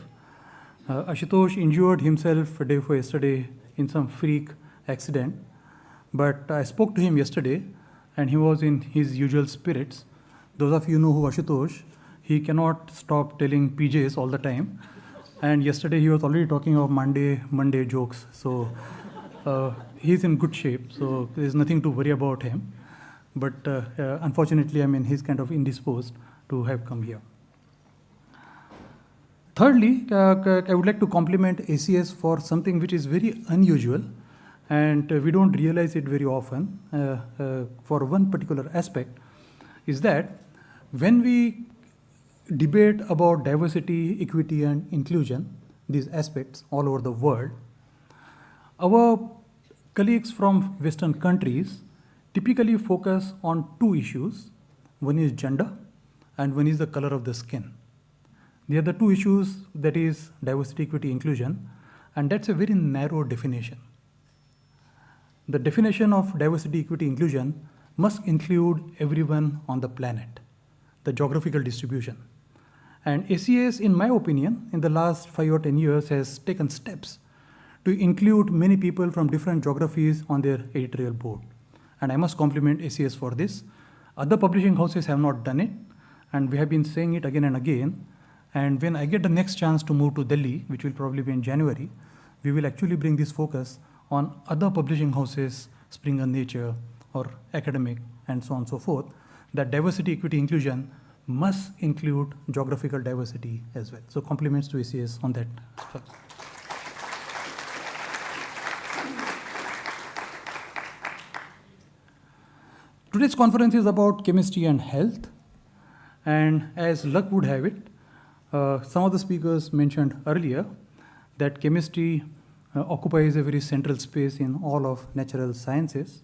J: Ashutosh injured himself a day before yesterday in some freak accident, but I spoke to him yesterday and he was in his usual spirits. Those of you know who Ashutosh, he cannot stop telling PJs all the time. And yesterday he was already talking of Monday jokes. So he's in good shape, so there's nothing to worry about him. But unfortunately, he's kind of indisposed to have come here. Thirdly, I would like to compliment ACS for something which is very unusual, and we don't realize it very often. For one particular aspect, is that when we debate about diversity, equity, and inclusion, these aspects all over the world, our colleagues from Western countries typically focus on two issues. One is gender, and one is the color of the skin. The other two issues, that is diversity, equity, inclusion, and that's a very narrow definition. The definition of diversity, equity, inclusion must include everyone on the planet, the geographical distribution. And ACS, in my opinion, in the last 5 or 10 years has taken steps to include many people from different geographies on their editorial board. And I must compliment ACS for this. Other publishing houses have not done it, and we have been saying it again and again. And when I get the next chance to move to Delhi, which will probably be in January, we will actually bring this focus on other publishing houses, Springer Nature or academic, and so on and so forth, that diversity, equity, inclusion must include geographical diversity as well. So compliments to ACS on that. Today's conference is about chemistry and health. And as luck would have it, some of the speakers mentioned earlier that chemistry occupies a very central space in all of natural sciences.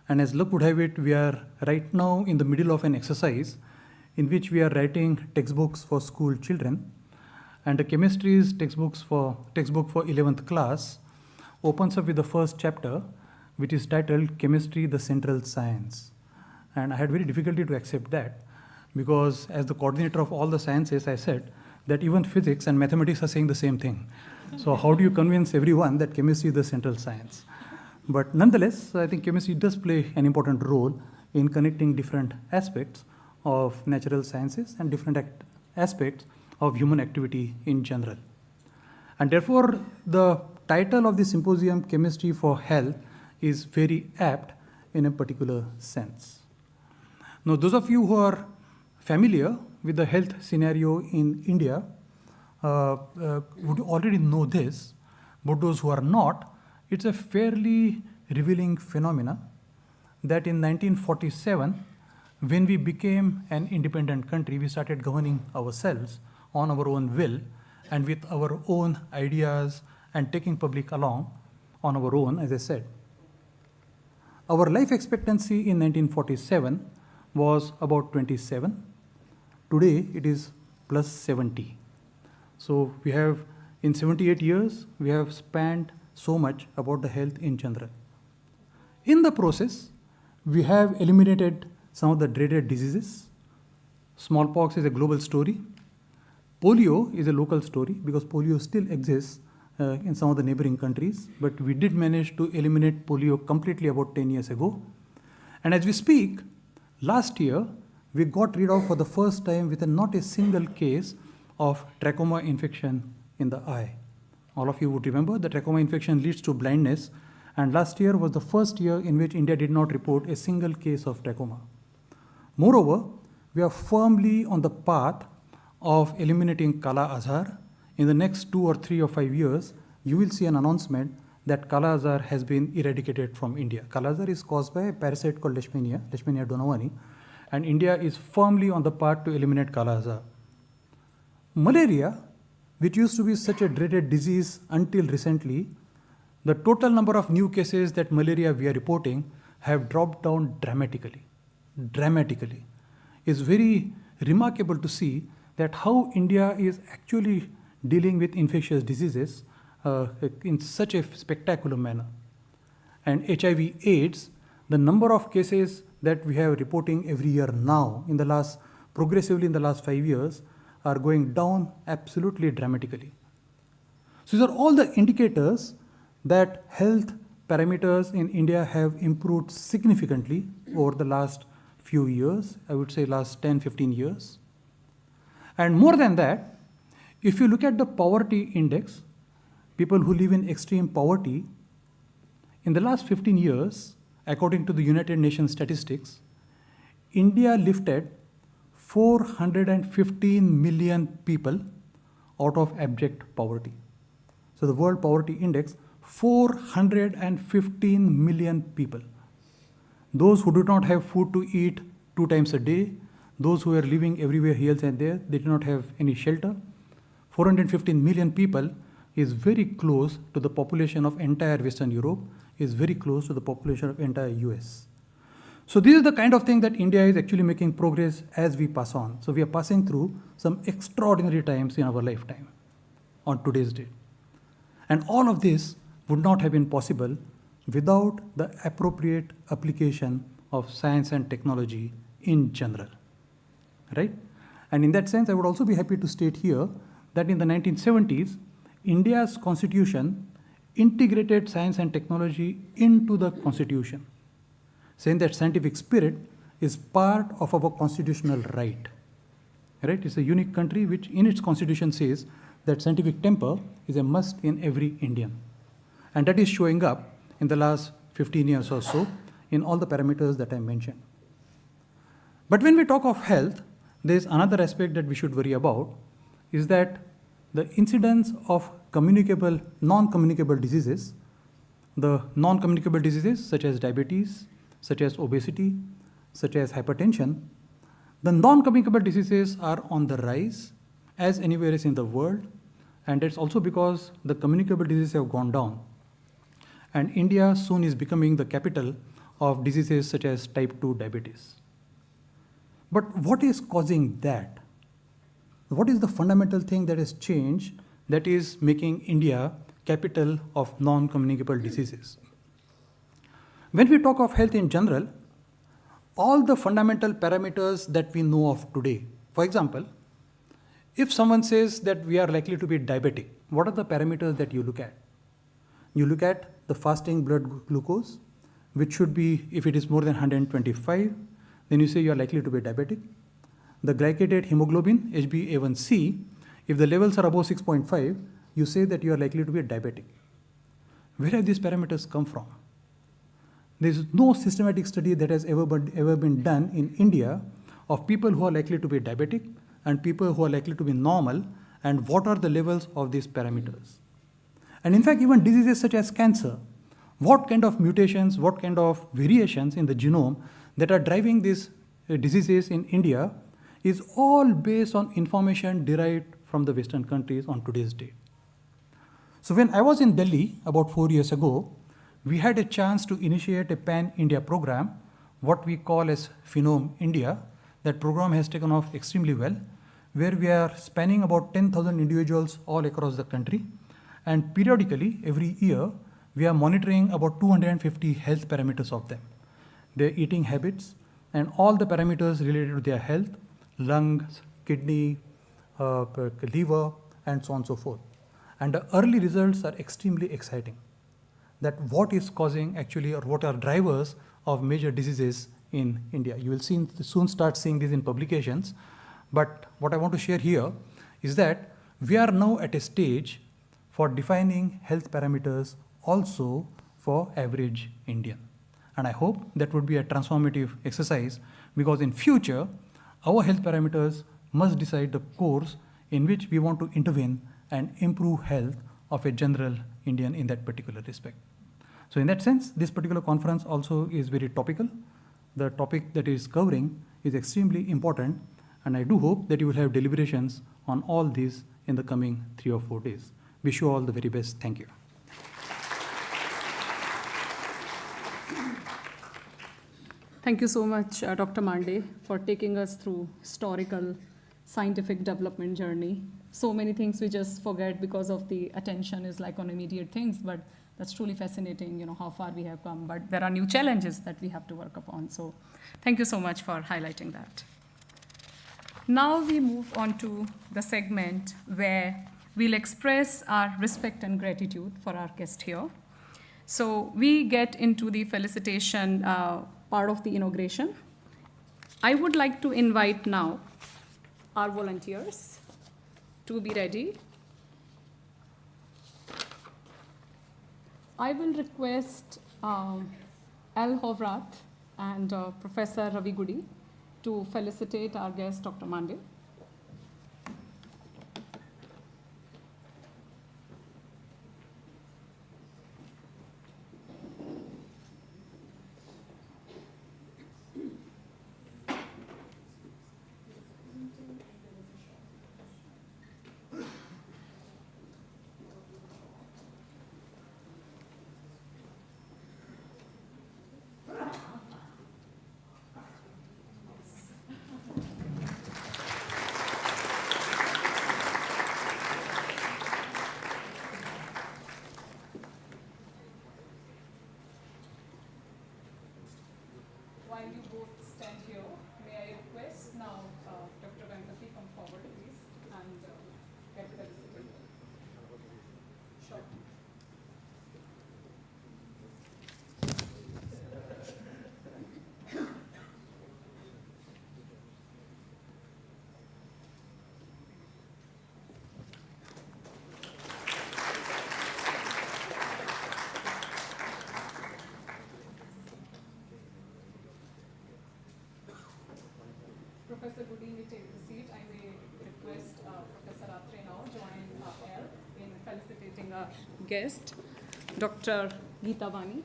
J: And as luck would have it, we are right now in the middle of an exercise in which we are writing textbooks for school children. And the chemistry's textbook for 11th class opens up with the first chapter, which is titled Chemistry, the Central Science. And I had very difficulty to accept that, because as the coordinator of all the sciences, I said that even physics and mathematics are saying the same thing. So how do you convince everyone that chemistry is the central science? But nonetheless, I think chemistry does play an important role in connecting different aspects of natural sciences and different aspects of human activity in general. And therefore, the title of the symposium, Chemistry for Health, is very apt in a particular sense. Now, those of you who are familiar with the health scenario in India would already know this, but those who are not, it's a fairly revealing phenomena that in 1947, when we became an independent country, we started governing ourselves on our own will and with our own ideas and taking public along on our own, as I said. Our life expectancy in 1947 was about 27. Today, it is plus 70. So we have, in 78 years, we have spanned so much about the health in general. In the process, we have eliminated some of the dreaded diseases. Smallpox is a global story. Polio is a local story because polio still exists in some of the neighboring countries, but we did manage to eliminate polio completely about 10 years ago. And as we speak, last year, we got rid of for the first time with not a single case of trachoma infection in the eye. All of you would remember that trachoma infection leads to blindness, and last year was the first year in which India did not report a single case of trachoma. Moreover, we are firmly on the path of eliminating Kala Azar. In the next 2 or 3 or 5 years, you will see an announcement that Kala Azar has been eradicated from India. Kala Azar is caused by a parasite called Leishmania donovani, and India is firmly on the path to eliminate Kala Azar. Malaria, which used to be such a dreaded disease until recently, the total number of new cases that malaria we are reporting have dropped down dramatically. Dramatically. It's very remarkable to see that how India is actually dealing with infectious diseases in such a spectacular manner. And HIV/AIDS, the number of cases that we have reporting every year now, progressively in the last 5 years, are going down absolutely dramatically. So these are all the indicators that health parameters in India have improved significantly over the last few years, I would say last 10, 15 years. And more than that, if you look at the poverty index, people who live in extreme poverty, in the last 15 years, according to the United Nations statistics, India lifted 415 million people out of abject poverty. So the World Poverty Index, 415 million people. Those who do not have food to eat 2 times a day, those who are living everywhere here and there, they do not have any shelter. 415 million people is very close to the population of entire Western Europe, is very close to the population of entire US. So this is the kind of thing that India is actually making progress as we pass on. So we are passing through some extraordinary times in our lifetime on today's date. And all of this would not have been possible without the appropriate application of science and technology in general, right? And in that sense, I would also be happy to state here that in the 1970s, India's constitution integrated science and technology into the constitution, saying that scientific spirit is part of our constitutional right. Right? It's a unique country which in its constitution says that scientific temper is a must in every Indian. And that is showing up in the last 15 years or so in all the parameters that I mentioned. But when we talk of health, there is another aspect that we should worry about, is that the incidence of communicable, non-communicable diseases, the non-communicable diseases such as diabetes, such as obesity, such as hypertension, the non-communicable diseases are on the rise as anywhere else in the world, and it's also because the communicable diseases have gone down. And India soon is becoming the capital of diseases such as type 2 diabetes. But what is causing that? What is the fundamental thing that has changed that is making India capital of non-communicable diseases? When we talk of health in general, all the fundamental parameters that we know of today, for example, if someone says that we are likely to be diabetic, what are the parameters that you look at? You look at the fasting blood glucose, which should be, if it is more than 125, then you say you are likely to be diabetic. The glycated hemoglobin, HbA1c, if the levels are above 6.5, you say that you are likely to be diabetic. Where have these parameters come from? There is no systematic study that has ever been done in India of people who are likely to be diabetic and people who are likely to be normal, and what are the levels of these parameters. And in fact, even diseases such as cancer, what kind of mutations, what kind of variations in the genome that are driving these diseases in India is all based on information derived from the Western countries on today's date. So when I was in Delhi about 4 years ago, we had a chance to initiate a pan-India program, what we call as Phenome India. That program has taken off extremely well, where we are spanning about 10,000 individuals all across the country. And periodically, every year, we are monitoring about 250 health parameters of them. Their eating habits and all the parameters related to their health, lungs, kidney, liver, and so on and so forth. And the early results are extremely exciting. That what is causing actually, or what are drivers of major diseases in India. You will soon start seeing this in publications. But what I want to share here is that we are now at a stage for defining health parameters also for average Indian. And I hope that would be a transformative exercise, because in future, our health parameters must decide the course in which we want to intervene and improve health of a general Indian in that particular respect. So in that sense, this particular conference also is very topical. The topic that it is covering is extremely important, and I do hope that you will have deliberations on all these in the coming 3 or 4 days. Wish you all the very best. Thank you.
A: Thank you so much, Dr. Mande, for taking us through historical scientific development journey. So many things we just forget because of the attention is like on immediate things, but that's truly fascinating, how far we have come. But there are new challenges that we have to work upon. So thank you so much for highlighting that. Now we move on to the segment where we'll express our respect and gratitude for our guest here. So we get into the felicitation part of the inauguration. I would like to invite now our volunteers to be ready. I will request Al Hovrath and Professor Ravi Gudi to felicitate our guest, Dr. Mande. While you both stand here, may I request now Dr. Venkati come forward, please, and get felicitated. Sure. Professor Gudi may take the seat. I may request Professor Atre now join L in felicitating our guest, Dr. Geeta Vani.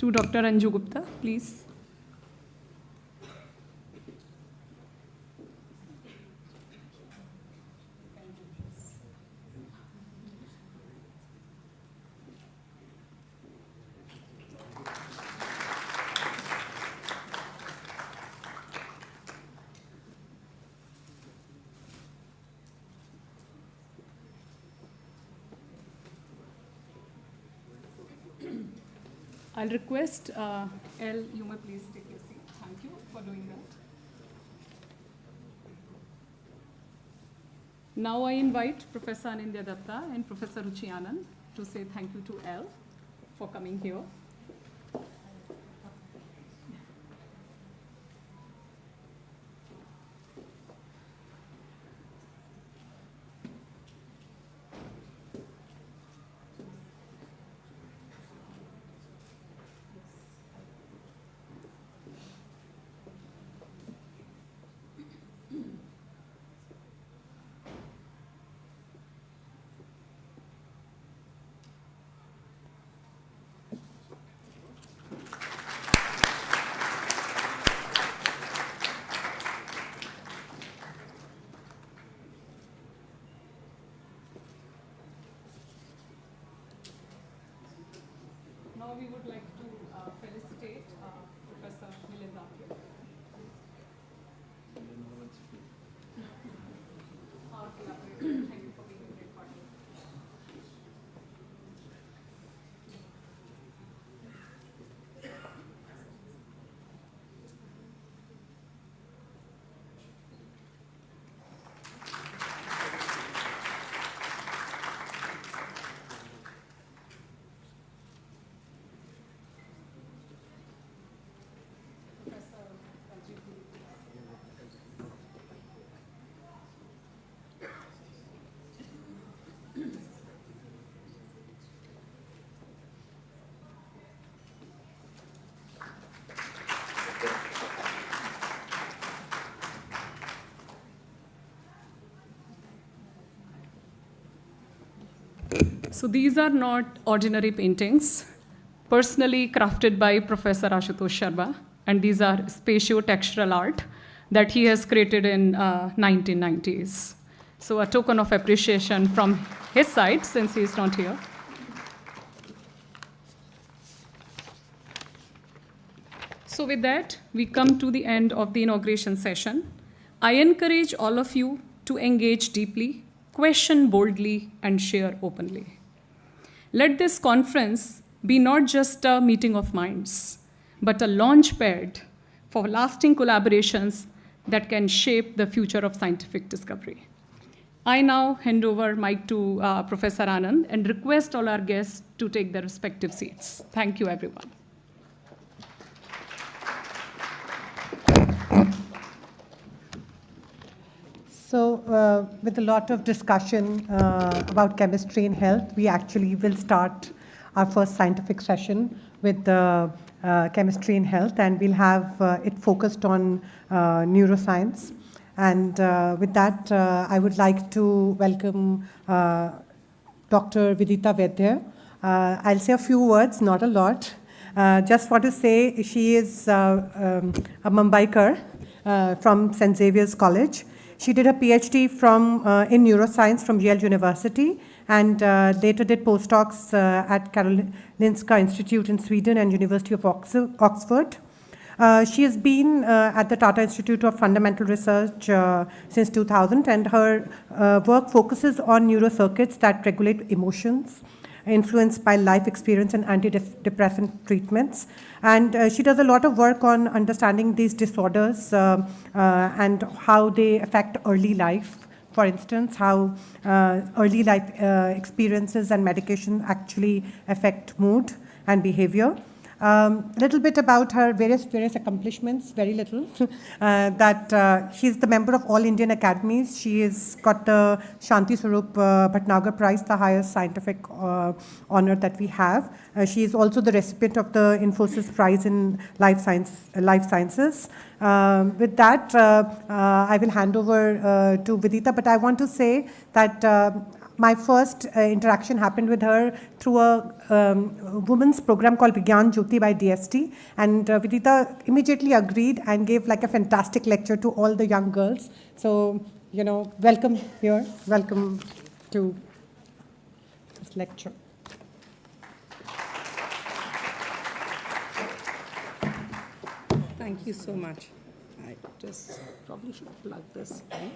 A: to Dr. Anju Gupta, please. I'll request L, you may please take your seat. Thank you for doing that. Now I invite Professor Anindya Datta and Professor Ruchi Anand to say thank you to L for coming here. Now we would like to felicitate Professor Milinda. Our collaborator. Thank you for being a great partner. So these are not ordinary paintings, personally crafted by Professor Ashutosh Sharma, and these are spatio-textural art that he has created in 1990s. So a token of appreciation from his side, since he is not here. So with that, we come to the end of the inauguration session. I encourage all of you to engage deeply, question boldly, and share openly. Let this conference be not just a meeting of minds, but a launch pad for lasting collaborations that can shape the future of scientific discovery. I now hand over mic to Professor Anand and request all our guests to take their respective seats. Thank you, everyone.
B: So with a lot of discussion about chemistry and health, we actually will start our first scientific session with chemistry and health, and we'll have it focused on neuroscience. And with that, I would like to welcome Dr. Vidita Vaidya. I'll say a few words, not a lot. Just want to say she is a Mumbaikar from St. Xavier's College. She did her PhD in neuroscience from Yale University, and later did postdocs at Karolinska Institute in Sweden and University of Oxford. She has been at the Tata Institute of Fundamental Research since 2000, and her work focuses on neurocircuits that regulate emotions, influenced by life experience and antidepressant treatments. And she does a lot of work on understanding these disorders and how they affect early life. For instance, how early life experiences and medication actually affect mood and behavior. Little bit about her various accomplishments, very little. That she's the member of all Indian academies. She has got the Shanti Swarup Bhatnagar Prize, the highest scientific honor that we have. She is also the recipient of the Infosys Prize in Life Sciences. With that, I will hand over to Vidita, but I want to say that my first interaction happened with her through a women's program called Vigyan Jyoti by DST. And Vidita immediately agreed and gave like a fantastic lecture to all the young girls. So, you know, welcome here. Welcome to this lecture.
K: Thank you so much. I just probably should plug this in.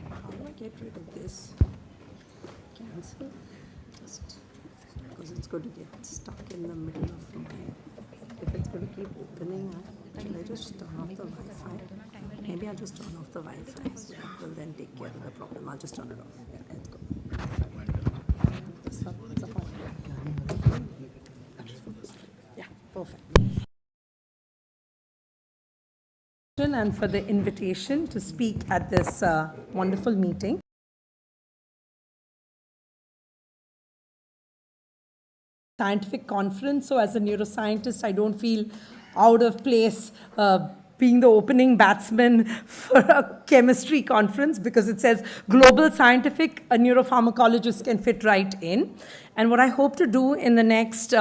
K: How do I get rid of this? Cancel. Just because it's going to get stuck in the middle of my. If it's going to keep opening, should I just turn off the Wi-Fi? Maybe I'll just turn off the Wi-Fi. So that will then take care of the problem. I'll just turn it off. Yeah, let's go. It's up on. Yeah, perfect. And for the invitation to speak at this wonderful meeting. Scientific conference, so as a neuroscientist, I don't feel out of place being the opening batsman for a chemistry conference because it says global scientific, a neuropharmacologist can fit right in. And what I hope to do in the next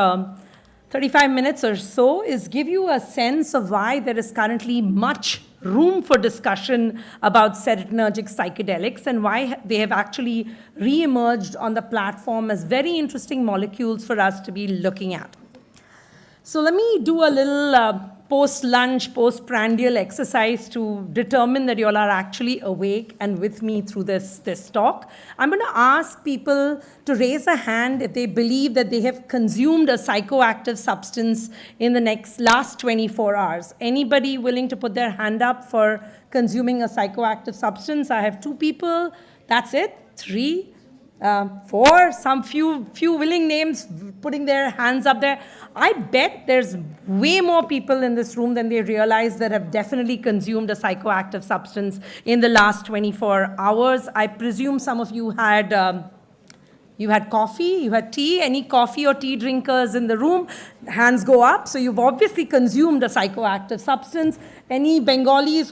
K: 35 minutes or so is give you a sense of why there is currently much room for discussion about serotonergic psychedelics and why they have actually re-emerged on the platform as very interesting molecules for us to be looking at. So let me do a little post-lunch, post-prandial exercise to determine that you all are actually awake and with me through this talk. I'm going to ask people to raise a hand if they believe that they have consumed a psychoactive substance in the last 24 hours. Anybody willing to put their hand up for consuming a psychoactive substance? I have 2 people. That's it. 3, 4, some few willing names putting their hands up there. I bet there's way more people in this room than they realize that have definitely consumed a psychoactive substance in the last 24 hours. I presume some of you had coffee, you had tea. Any coffee or tea drinkers in the room? Hands go up. So you've obviously consumed a psychoactive substance. Any Bengalis